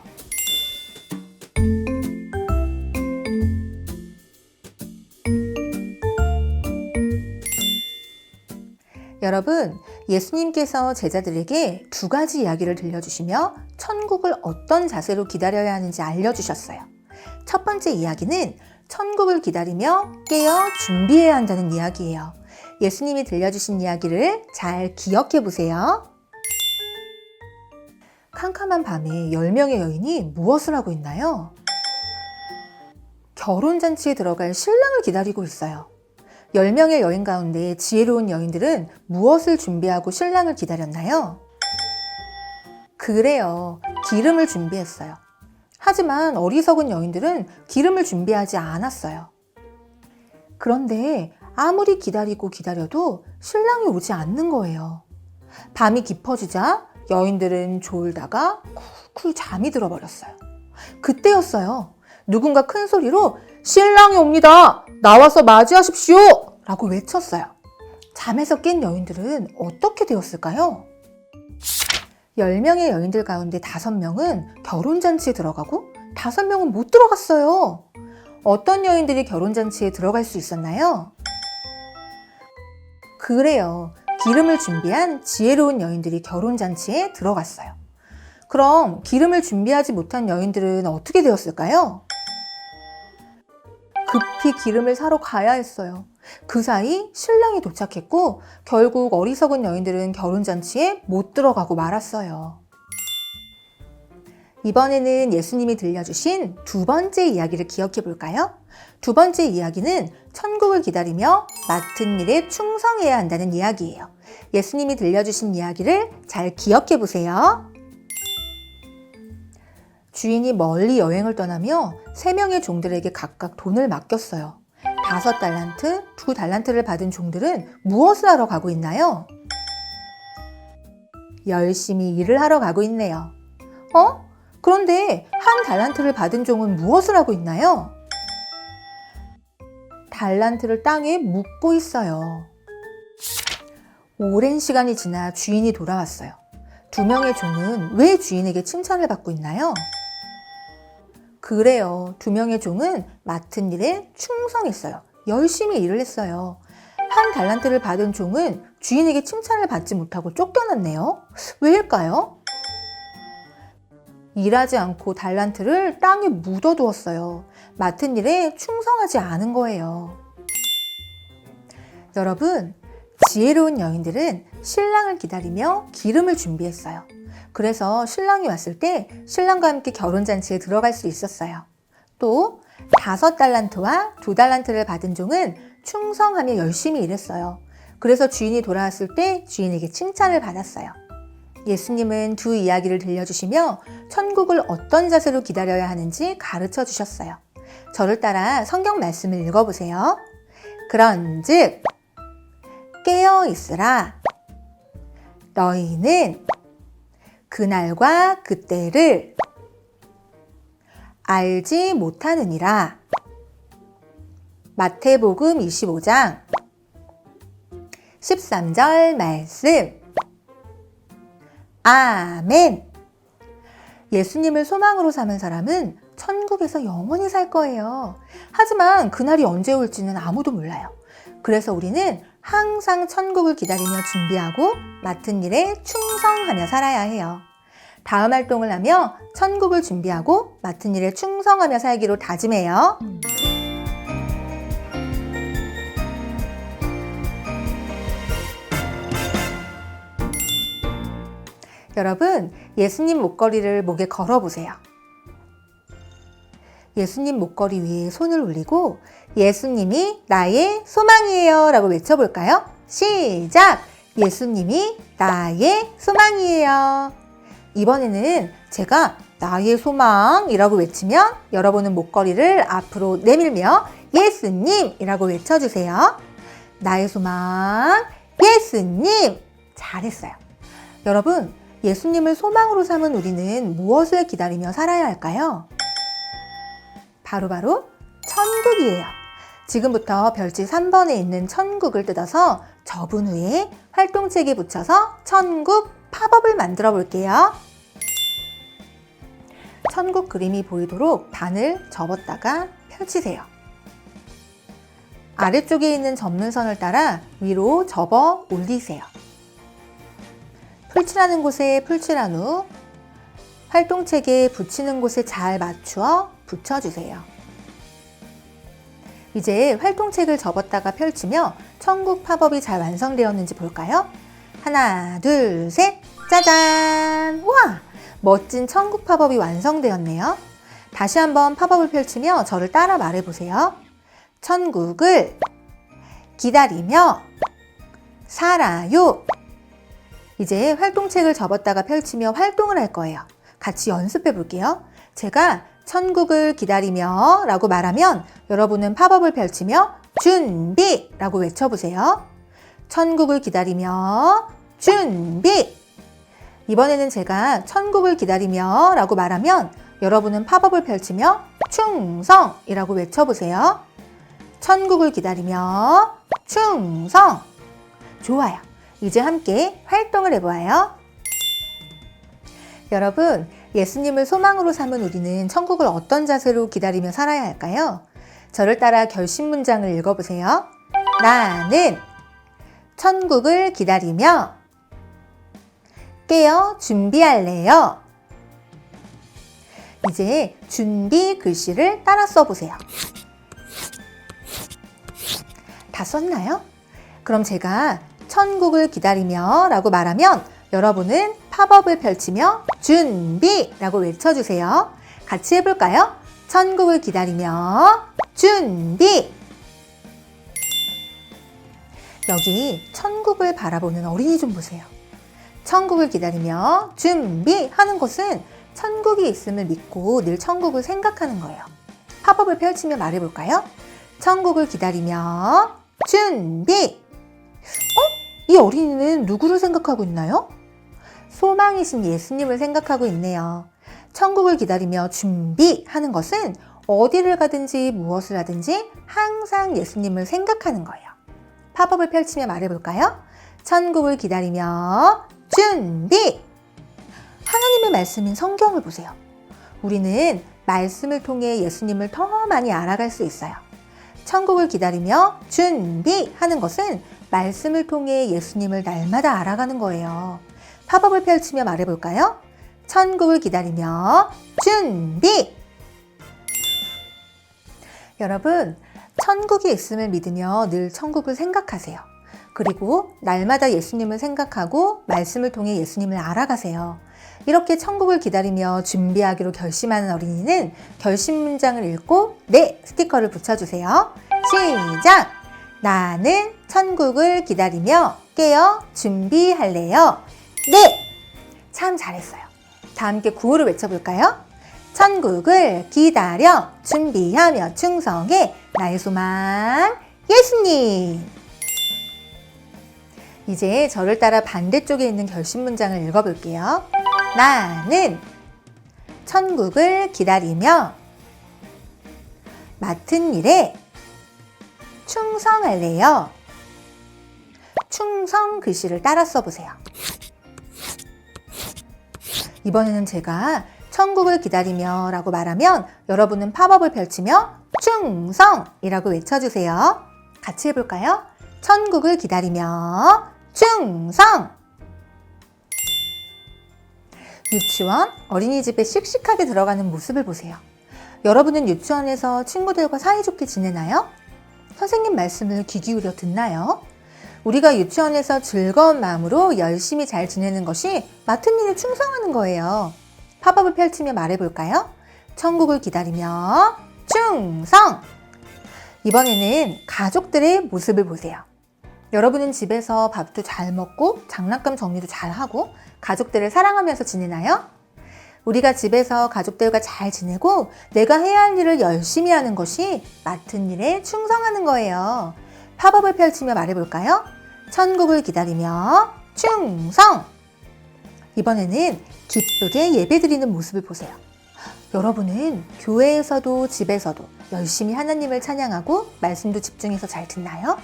여러분, 예수님께서 제자들에게 2가지 이야기를 들려주시며 천국을 어떤 자세로 기다려야 하는지 알려주셨어요. 첫 번째 이야기는 천국을 기다리며 깨어 준비해야 한다는 이야기예요. 예수님이 들려주신 이야기를 잘 기억해 보세요. 캄캄한 밤에 10명의 여인이 무엇을 하고 있나요? 결혼잔치에 들어갈 신랑을 기다리고 있어요. 10명의 여인 가운데 지혜로운 여인들은 무엇을 준비하고 신랑을 기다렸나요? 그래요. 기름을 준비했어요. 하지만 어리석은 여인들은 기름을 준비하지 않았어요. 그런데 아무리 기다리고 기다려도 신랑이 오지 않는 거예요. 밤이 깊어지자 여인들은 졸다가 쿨쿨 잠이 들어버렸어요. 그때였어요. 누군가 큰 소리로 신랑이 옵니다. 나와서 맞이하십시오. 라고 외쳤어요. 잠에서 깬 여인들은 어떻게 되었을까요? 10명의 여인들 가운데 5명은 결혼잔치에 들어가고 5명은 못 들어갔어요. 어떤 여인들이 결혼잔치에 들어갈 수 있었나요? 그래요. 기름을 준비한 지혜로운 여인들이 결혼잔치에 들어갔어요. 그럼 기름을 준비하지 못한 여인들은 어떻게 되었을까요? 급히 기름을 사러 가야 했어요. 그 사이 신랑이 도착했고 결국 어리석은 여인들은 결혼잔치에 못 들어가고 말았어요. 이번에는 예수님이 들려주신 2번째 이야기를 기억해 볼까요? 2번째 이야기는 천국을 기다리며 맡은 일에 충성해야 한다는 이야기예요. 예수님이 들려주신 이야기를 잘 기억해 보세요. 주인이 멀리 여행을 떠나며 3명의 종들에게 각각 돈을 맡겼어요. 5달란트, 2달란트를 받은 종들은 무엇을 하러 가고 있나요? 열심히 일을 하러 가고 있네요. 그런데 1달란트를 받은 종은 무엇을 하고 있나요? 달란트를 땅에 묻고 있어요. 오랜 시간이 지나 주인이 돌아왔어요. 2명의 종은 왜 주인에게 칭찬을 받고 있나요? 그래요. 2명의 종은 맡은 일에 충성했어요. 열심히 일을 했어요. 한 달란트를 받은 종은 주인에게 칭찬을 받지 못하고 쫓겨났네요. 왜일까요? 일하지 않고 달란트를 땅에 묻어두었어요. 맡은 일에 충성하지 않은 거예요. 여러분, 지혜로운 여인들은 신랑을 기다리며 기름을 준비했어요. 그래서 신랑이 왔을 때 신랑과 함께 결혼잔치에 들어갈 수 있었어요. 또 5달란트와 2달란트를 받은 종은 충성하며 열심히 일했어요. 그래서 주인이 돌아왔을 때 주인에게 칭찬을 받았어요. 예수님은 두 이야기를 들려주시며 천국을 어떤 자세로 기다려야 하는지 가르쳐 주셨어요. 저를 따라 성경 말씀을 읽어보세요. 그런즉 깨어 있으라. 너희는 그날과 그때를 알지 못하느니라. 마태복음 25장 13절 말씀. 아멘. 예수님을 소망으로 삼은 사람은 천국에서 영원히 살 거예요. 하지만 그날이 언제 올지는 아무도 몰라요. 그래서 우리는 항상 천국을 기다리며 준비하고 맡은 일에 충성하며 살아야 해요. 다음 활동을 하며 천국을 준비하고 맡은 일에 충성하며 살기로 다짐해요. 여러분, 예수님 목걸이를 목에 걸어보세요. 예수님 목걸이 위에 손을 올리고 예수님이 나의 소망이에요 라고 외쳐볼까요? 시작! 예수님이 나의 소망이에요. 이번에는 제가 나의 소망이라고 외치면 여러분은 목걸이를 앞으로 내밀며 예수님이라고 외쳐주세요. 나의 소망, 예수님! 잘했어요. 여러분, 예수님을 소망으로 삼은 우리는 무엇을 기다리며 살아야 할까요? 바로 천국이에요. 지금부터 별지 3번에 있는 천국을 뜯어서 접은 후에 활동책에 붙여서 천국 팝업을 만들어 볼게요. 천국 그림이 보이도록 반을 접었다가 펼치세요. 아래쪽에 있는 접는 선을 따라 위로 접어 올리세요. 풀칠하는 곳에 풀칠한 후 활동책에 붙이는 곳에 잘 맞추어 붙여주세요. 이제 활동책을 접었다가 펼치며 천국 팝업이 잘 완성되었는지 볼까요? 하나, 둘, 셋! 짜잔! 우와! 멋진 천국 팝업이 완성되었네요. 다시 한번 팝업을 펼치며 저를 따라 말해보세요. 천국을 기다리며 살아요. 이제 활동책을 접었다가 펼치며 활동을 할 거예요. 같이 연습해 볼게요. 제가 천국을 기다리며 라고 말하면 여러분은 팝업을 펼치며 준비 라고 외쳐보세요. 천국을 기다리며 준비. 이번에는 제가 천국을 기다리며 라고 말하면 여러분은 팝업을 펼치며 충성이라고 외쳐보세요. 천국을 기다리며 충성. 좋아요. 이제 함께 활동을 해보아요. 여러분, 예수님을 소망으로 삼은 우리는 천국을 어떤 자세로 기다리며 살아야 할까요? 저를 따라 결심 문장을 읽어보세요. 나는 천국을 기다리며 깨어 준비할래요. 이제 준비 글씨를 따라 써보세요. 다 썼나요? 그럼 제가 천국을 기다리며 라고 말하면 여러분은 팝업을 펼치며 준비 라고 외쳐주세요. 같이 해볼까요? 천국을 기다리며 준비. 여기 천국을 바라보는 어린이 좀 보세요. 천국을 기다리며 준비하는 것은 천국이 있음을 믿고 늘 천국을 생각하는 거예요. 팝업을 펼치며 말해볼까요? 천국을 기다리며 준비. 이 어린이는 누구를 생각하고 있나요? 소망이신 예수님을 생각하고 있네요. 천국을 기다리며 준비하는 것은 어디를 가든지 무엇을 하든지 항상 예수님을 생각하는 거예요. 팝업을 펼치며 말해볼까요? 천국을 기다리며 준비! 하나님의 말씀인 성경을 보세요. 우리는 말씀을 통해 예수님을 더 많이 알아갈 수 있어요. 천국을 기다리며 준비하는 것은 말씀을 통해 예수님을 날마다 알아가는 거예요. 팝업을 펼치며 말해볼까요? 천국을 기다리며 준비! 여러분, 천국이 있음을 믿으며 늘 천국을 생각하세요. 그리고 날마다 예수님을 생각하고 말씀을 통해 예수님을 알아가세요. 이렇게 천국을 기다리며 준비하기로 결심하는 어린이는 결심 문장을 읽고 네 스티커를 붙여주세요. 시작! 나는 천국을 기다리며 깨어 준비할래요. 네! 참 잘했어요. 다 함께 구호를 외쳐볼까요? 천국을 기다려 준비하며 충성해 나의 소망 예수님. 이제 저를 따라 반대쪽에 있는 결심 문장을 읽어볼게요. 나는 천국을 기다리며 맡은 일에 충성할래요. 충성 글씨를 따라 써보세요. 이번에는 제가 천국을 기다리며 라고 말하면 여러분은 팝업을 펼치며 충성이라고 외쳐주세요. 같이 해볼까요? 천국을 기다리며 충성! 유치원, 어린이집에 씩씩하게 들어가는 모습을 보세요. 여러분은 유치원에서 친구들과 사이좋게 지내나요? 선생님 말씀을 귀 기울여 듣나요? 우리가 유치원에서 즐거운 마음으로 열심히 잘 지내는 것이 맡은 일에 충성하는 거예요. 팝업을 펼치며 말해볼까요? 천국을 기다리며 충성! 이번에는 가족들의 모습을 보세요. 여러분은 집에서 밥도 잘 먹고 장난감 정리도 잘 하고 가족들을 사랑하면서 지내나요? 우리가 집에서 가족들과 잘 지내고 내가 해야 할 일을 열심히 하는 것이 맡은 일에 충성하는 거예요. 팝업을 펼치며 말해볼까요? 천국을 기다리며 충성! 이번에는 기쁘게 예배드리는 모습을 보세요. 여러분은 교회에서도 집에서도 열심히 하나님을 찬양하고 말씀도 집중해서 잘 듣나요?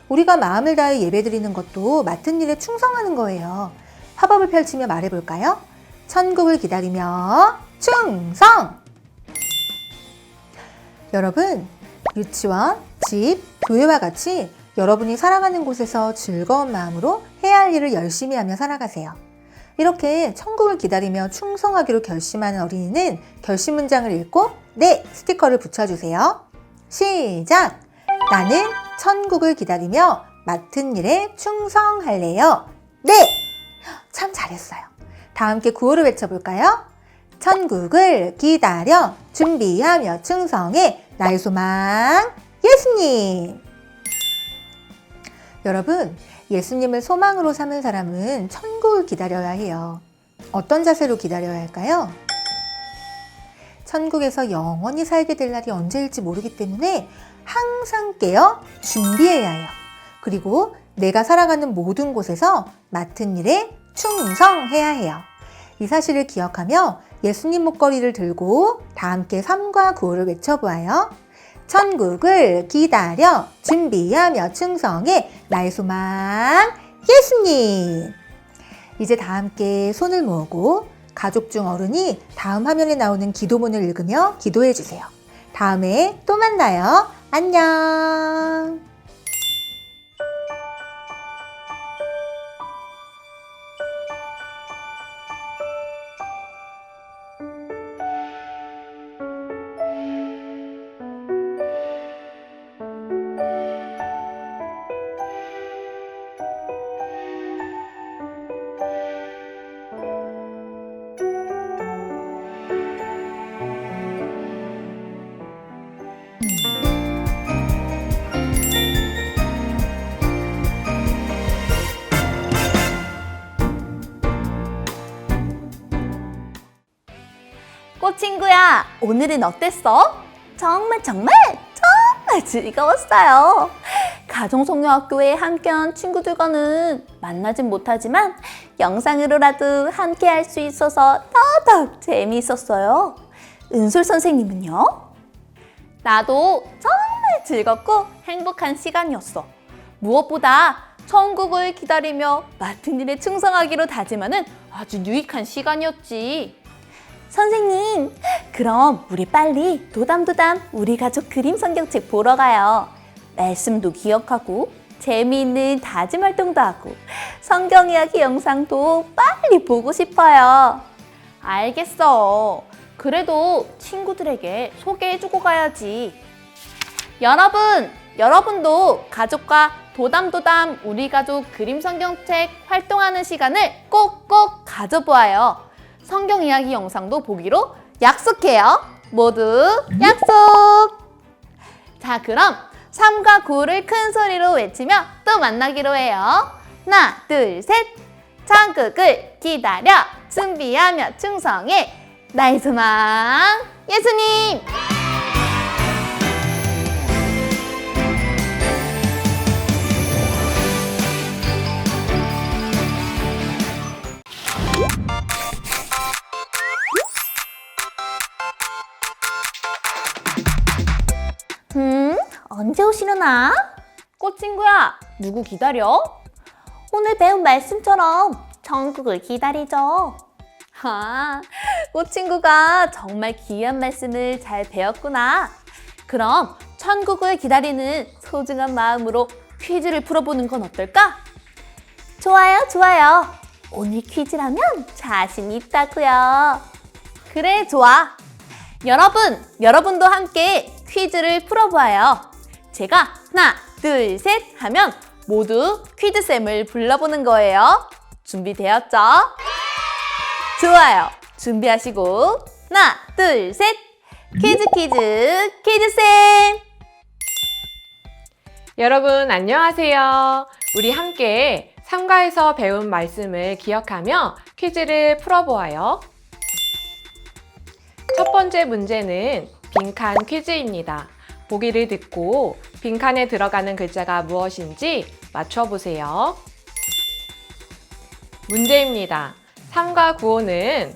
우리가 마음을 다해 예배드리는 것도 맡은 일에 충성하는 거예요. 팝업을 펼치며 말해볼까요? 천국을 기다리며 충성! 여러분, 유치원, 집, 교회와 같이 여러분이 살아가는 곳에서 즐거운 마음으로 해야 할 일을 열심히 하며 살아가세요. 이렇게 천국을 기다리며 충성하기로 결심하는 어린이는 결심 문장을 읽고 네 스티커를 붙여주세요. 시작! 나는 천국을 기다리며 맡은 일에 충성할래요. 네! 참 잘했어요. 다 함께 구호를 외쳐볼까요? 천국을 기다려 준비하며 충성해 나의 소망 예수님. 여러분, 예수님을 소망으로 삼은 사람은 천국을 기다려야 해요. 어떤 자세로 기다려야 할까요? 천국에서 영원히 살게 될 날이 언제일지 모르기 때문에 항상 깨어 준비해야 해요. 그리고 내가 살아가는 모든 곳에서 맡은 일에 충성해야 해요. 이 사실을 기억하며 예수님 목걸이를 들고 다 함께 3과 9를 외쳐보아요. 천국을 기다려 준비하며 충성해 나의 소망 예수님. 이제 다 함께 손을 모으고 가족 중 어른이 다음 화면에 나오는 기도문을 읽으며 기도해 주세요. 다음에 또 만나요. 안녕. 친구야, 오늘은 어땠어? 정말 즐거웠어요. 가정성녀학교에 함께한 친구들과는 만나진 못하지만 영상으로라도 함께할 수 있어서 더더욱 재미있었어요. 은솔 선생님은요? 나도 정말 즐겁고 행복한 시간이었어. 무엇보다 천국을 기다리며 맡은 일에 충성하기로 다짐하는 아주 유익한 시간이었지. 선생님, 그럼 우리 빨리 도담도담 우리 가족 그림 성경책 보러 가요. 말씀도 기억하고 재미있는 다짐 활동도 하고 성경 이야기 영상도 빨리 보고 싶어요. 알겠어. 그래도 친구들에게 소개해주고 가야지. 여러분도 가족과 도담도담 우리 가족 그림 성경책 활동하는 시간을 꼭꼭 가져보아요. 성경 이야기 영상도 보기로 약속해요. 모두 약속! 자, 그럼 3과 9를 큰 소리로 외치며 또 만나기로 해요. 하나, 둘, 셋! 천국을 기다려 준비하며 충성해 나의 소망 예수님! 언제 오시려나? 꽃친구야, 누구 기다려? 오늘 배운 말씀처럼 천국을 기다리죠. 꽃친구가 정말 귀한 말씀을 잘 배웠구나. 그럼 천국을 기다리는 소중한 마음으로 퀴즈를 풀어보는 건 어떨까? 좋아요. 오늘 퀴즈라면 자신 있다고요. 그래, 좋아. 여러분도 함께 퀴즈를 풀어봐요. 제가 하나, 둘, 셋 하면 모두 퀴즈쌤을 불러보는 거예요. 준비되었죠? 좋아요. 준비하시고 하나, 둘, 셋! 퀴즈쌤! 여러분 안녕하세요. 우리 함께 삼가에서 배운 말씀을 기억하며 퀴즈를 풀어보아요. 첫 번째 문제는 빈칸 퀴즈입니다. 보기를 듣고 빈칸에 들어가는 글자가 무엇인지 맞춰보세요. 문제입니다. 3과 9호는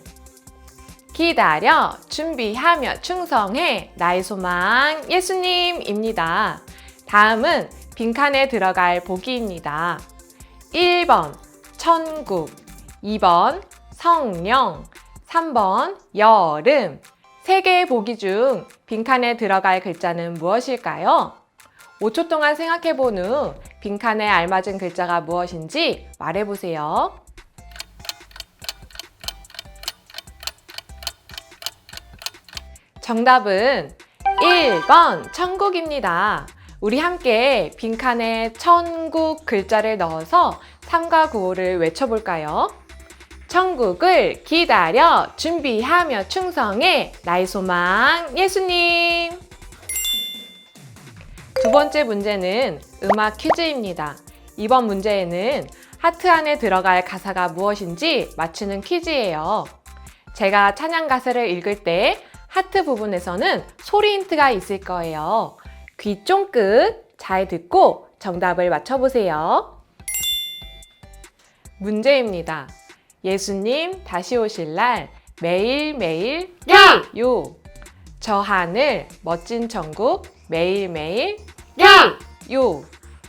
기다려, 준비하며 충성해 나의 소망 예수님입니다. 다음은 빈칸에 들어갈 보기입니다. 1번 천국, 2번 성령, 3번 여름. 3개의 보기 중 빈칸에 들어갈 글자는 무엇일까요? 5초 동안 생각해본 후 빈칸에 알맞은 글자가 무엇인지 말해보세요. 정답은 1번 천국입니다. 우리 함께 빈칸에 천국 글자를 넣어서 3과 9호를 외쳐볼까요? 천국을 기다려 준비하며 충성해 나의 소망 예수님. 두 번째 문제는 음악 퀴즈입니다. 이번 문제에는 하트 안에 들어갈 가사가 무엇인지 맞추는 퀴즈예요. 제가 찬양 가사를 읽을 때 하트 부분에서는 소리 힌트가 있을 거예요. 귀 쫑긋 잘 듣고 정답을 맞춰보세요. 문제입니다. 예수님 다시 오실 날 매일매일 요! 저 하늘 멋진 천국 매일매일 요!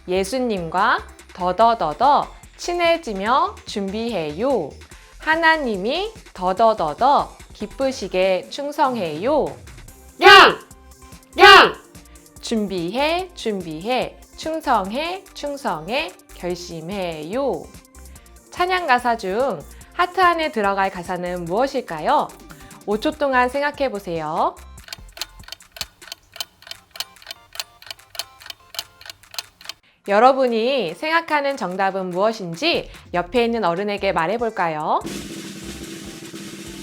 예수님과 더더더더 친해지며 준비해요. 하나님이 더더더더 기쁘시게 충성해요. 준비해 충성해 결심해요. 찬양 가사 중 하트 안에 들어갈 가사는 무엇일까요? 5초 동안 생각해 보세요. 여러분이 생각하는 정답은 무엇인지 옆에 있는 어른에게 말해볼까요?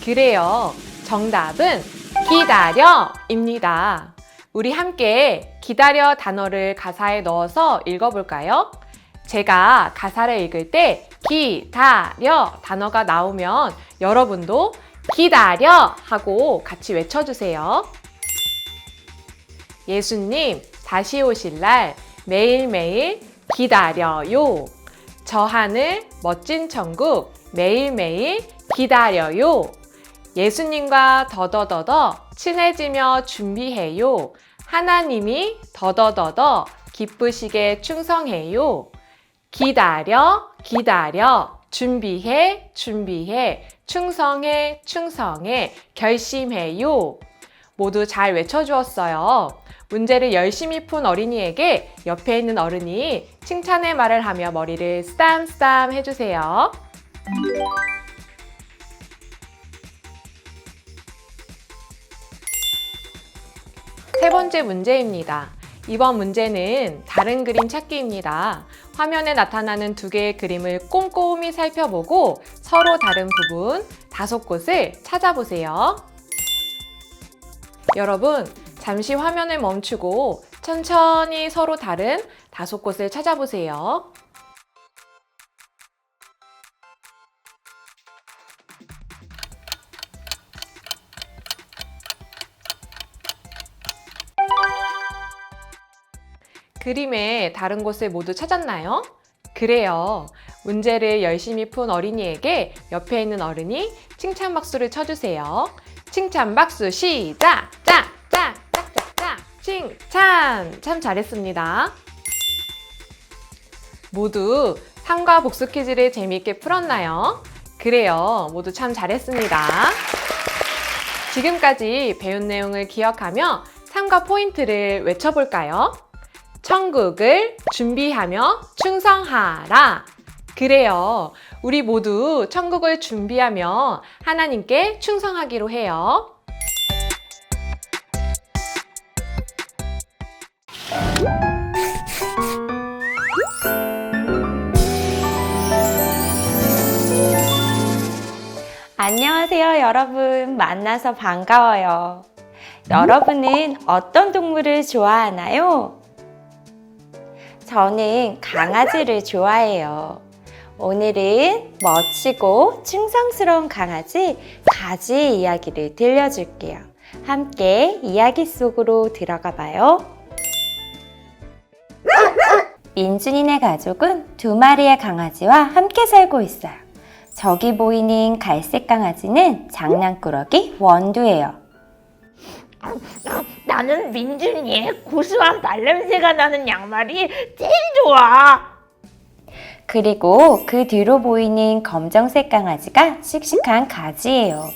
그래요. 정답은 기다려입니다. 우리 함께 기다려 단어를 가사에 넣어서 읽어볼까요? 제가 가사를 읽을 때 기다려 단어가 나오면 여러분도 기다려 하고 같이 외쳐주세요. 예수님 다시 오실 날 매일매일 기다려요. 저 하늘 멋진 천국 매일매일 기다려요. 예수님과 더더더더 친해지며 준비해요. 하나님이 더더더더 기쁘시게 충성해요. 기다려 준비해, 준비해, 충성해, 충성해, 결심해요. 모두 잘 외쳐주었어요. 문제를 열심히 푼 어린이에게 옆에 있는 어른이 칭찬의 말을 하며 머리를 쓰담쓰담 해주세요. 세 번째 문제입니다. 이번 문제는 다른 그림 찾기입니다. 화면에 나타나는 두 개의 그림을 꼼꼼히 살펴보고 서로 다른 부분 5곳을 찾아보세요. 여러분, 잠시 화면을 멈추고 천천히 서로 다른 5곳을 찾아보세요. 그림의 다른 곳을 모두 찾았나요? 그래요. 문제를 열심히 푼 어린이에게 옆에 있는 어른이 칭찬 박수를 쳐주세요. 칭찬 박수 시작! 짝! 짝! 짝! 짝! 짝! 칭찬! 참 잘했습니다. 모두 삼과 복수 퀴즈를 재미있게 풀었나요? 그래요. 모두 참 잘했습니다. 지금까지 배운 내용을 기억하며 삼과 포인트를 외쳐볼까요? 천국을 준비하며 충성하라. 그래요. 우리 모두 천국을 준비하며 하나님께 충성하기로 해요. 안녕하세요, 여러분. 만나서 반가워요. 여러분은 어떤 동물을 좋아하나요? 저는 강아지를 좋아해요. 오늘은 멋지고 충성스러운 강아지 가지의 이야기를 들려줄게요. 함께 이야기 속으로 들어가 봐요. 민준이네 가족은 2마리의 강아지와 함께 살고 있어요. 저기 보이는 갈색 강아지는 장난꾸러기 원두예요. 나는 민준이의 고소한 발냄새가 나는 양말이 제일 좋아. 그리고 그 뒤로 보이는 검정색 강아지가 씩씩한 가지예요.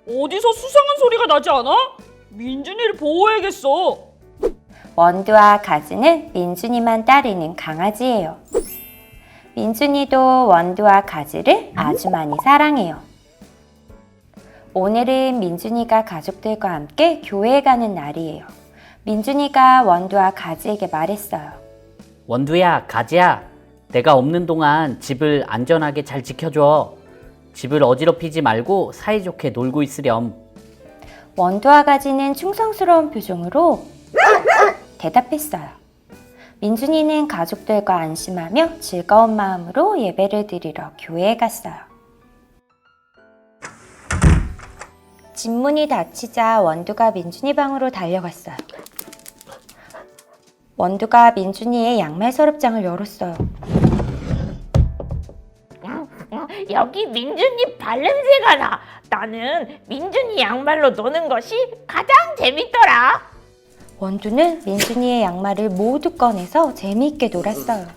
어디서 수상한 소리가 나지 않아? 민준이를 보호해야겠어. 원두와 가지는 민준이만 따르는 강아지예요. 민준이도 원두와 가지를 아주 많이 사랑해요. 오늘은 민준이가 가족들과 함께 교회에 가는 날이에요. 민준이가 원두와 가지에게 말했어요. 원두야, 가지야, 내가 없는 동안 집을 안전하게 잘 지켜줘. 집을 어지럽히지 말고 사이좋게 놀고 있으렴. 원두와 가지는 충성스러운 표정으로 대답했어요. 민준이는 가족들과 안심하며 즐거운 마음으로 예배를 드리러 교회에 갔어요. 집문이 닫히자 원두가 민준이 방으로 달려갔어요. 원두가 민준이의 양말 서랍장을 열었어요. 여기 민준이 발냄새가 나. 나는 민준이 양말로 노는 것이 가장 재밌더라. 원두는 민준이의 양말을 모두 꺼내서 재미있게 놀았어요.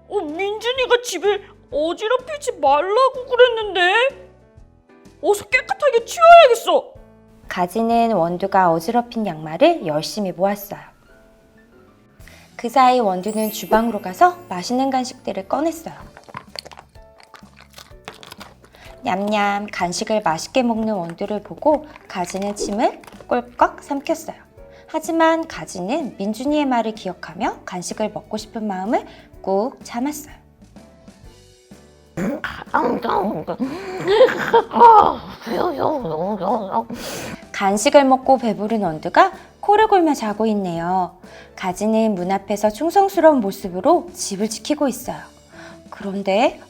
민준이가 집을 어지럽히지 말라고 그랬는데. 어서 깨끗하게 치워야겠어. 가지는 원두가 어지럽힌 양말을 열심히 모았어요. 그 사이 원두는 주방으로 가서 맛있는 간식들을 꺼냈어요. 냠냠 간식을 맛있게 먹는 원두를 보고 가지는 침을 꼴꺽 삼켰어요. 하지만 가지는 민준이의 말을 기억하며 간식을 먹고 싶은 마음을 꾹 참았어요. 간식을 먹고 배부른 원두가 코를 골며 자고 있네요. 가지는 문 앞에서 충성스러운 모습으로 집을 지키고 있어요. 그런데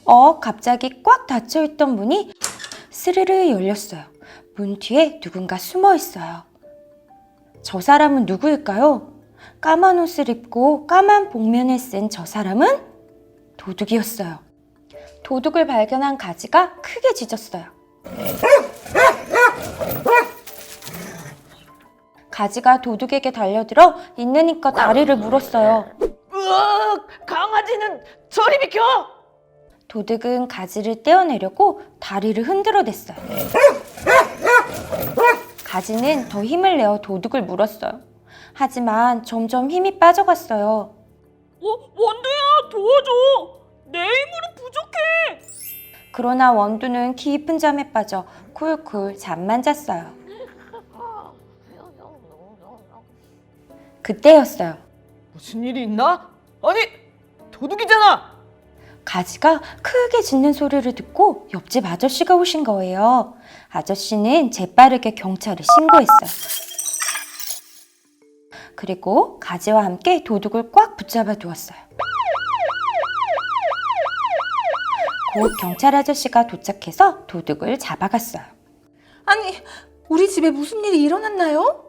갑자기 꽉 닫혀있던 문이 스르르 열렸어요. 문 뒤에 누군가 숨어 있어요. 저 사람은 누구일까요? 까만 옷을 입고 까만 복면을 쓴 저 사람은 도둑이었어요. 도둑을 발견한 가지가 크게 짖었어요. 가지가 도둑에게 달려들어 있는 힘껏 다리를 물었어요. 으악! 강아지는 저리 비켜! 도둑은 가지를 떼어내려고 다리를 흔들어댔어요. 가지는 더 힘을 내어 도둑을 물었어요. 하지만 점점 힘이 빠져갔어요. 원두야, 도와줘! 내 힘으로 부족해! 그러나 원두는 깊은 잠에 빠져 쿨쿨 잠만 잤어요. 그때였어요. 무슨 일이 있나? 아니, 도둑이잖아! 가지가 크게 짖는 소리를 듣고 옆집 아저씨가 오신 거예요. 아저씨는 재빠르게 경찰에 신고했어요. 그리고 가지와 함께 도둑을 꽉 붙잡아 두었어요. 곧 경찰 아저씨가 도착해서 도둑을 잡아갔어요. 아니, 우리 집에 무슨 일이 일어났나요?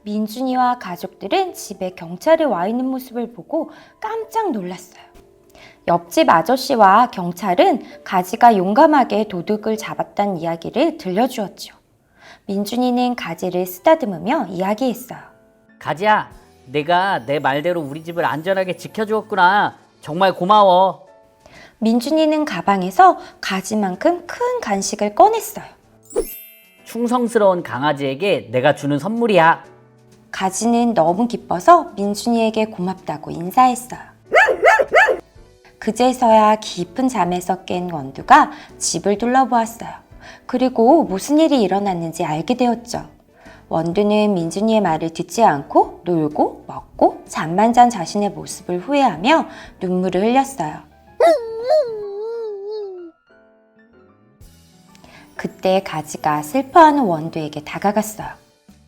민준이와 가족들은 집에 경찰이 와 있는 모습을 보고 깜짝 놀랐어요. 옆집 아저씨와 경찰은 가지가 용감하게 도둑을 잡았다는 이야기를 들려주었죠. 민준이는 가지를 쓰다듬으며 이야기했어요. 가지야, 내가 내 말대로 우리 집을 안전하게 지켜주었구나. 정말 고마워. 민준이는 가방에서 가지만큼 큰 간식을 꺼냈어요. 충성스러운 강아지에게 내가 주는 선물이야. 가지는 너무 기뻐서 민준이에게 고맙다고 인사했어요. 그제서야 깊은 잠에서 깬 원두가 집을 둘러보았어요. 그리고 무슨 일이 일어났는지 알게 되었죠. 원두는 민준이의 말을 듣지 않고 놀고 먹고 잠만 잔 자신의 모습을 후회하며 눈물을 흘렸어요. 그때 가지가 슬퍼하는 원두에게 다가갔어요.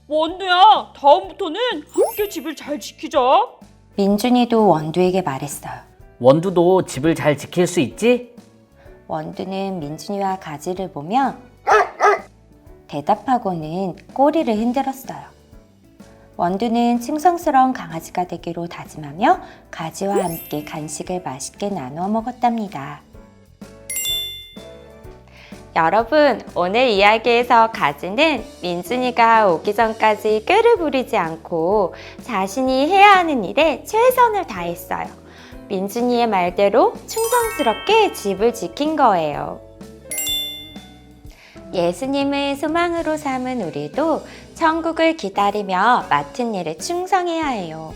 원두야, 다음부터는 함께 집을 잘 지키자. 민준이도 원두에게 말했어요. 원두도 집을 잘 지킬 수 있지? 원두는 민준이와 가지를 보며 대답하고는 꼬리를 흔들었어요. 원두는 충성스러운 강아지가 되기로 다짐하며 가지와 함께 간식을 맛있게 나누어 먹었답니다. 여러분, 오늘 이야기에서 가지는 민준이가 오기 전까지 꾀를 부리지 않고 자신이 해야 하는 일에 최선을 다했어요. 민준이의 말대로 충성스럽게 집을 지킨 거예요. 예수님을 소망으로 삼은 우리도 천국을 기다리며 맡은 일에 충성해야 해요.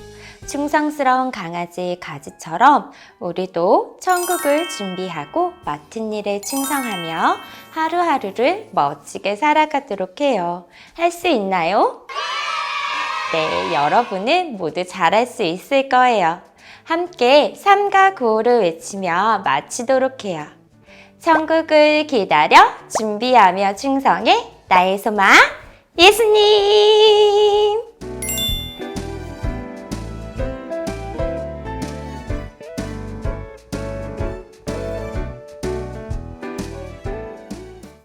충성스러운 강아지 가지처럼 우리도 천국을 준비하고 맡은 일에 충성하며 하루하루를 멋지게 살아가도록 해요. 할 수 있나요? 네, 여러분은 모두 잘할 수 있을 거예요. 함께 삼가 구호를 외치며 마치도록 해요. 천국을 기다려 준비하며 충성해 나의 소망 예수님.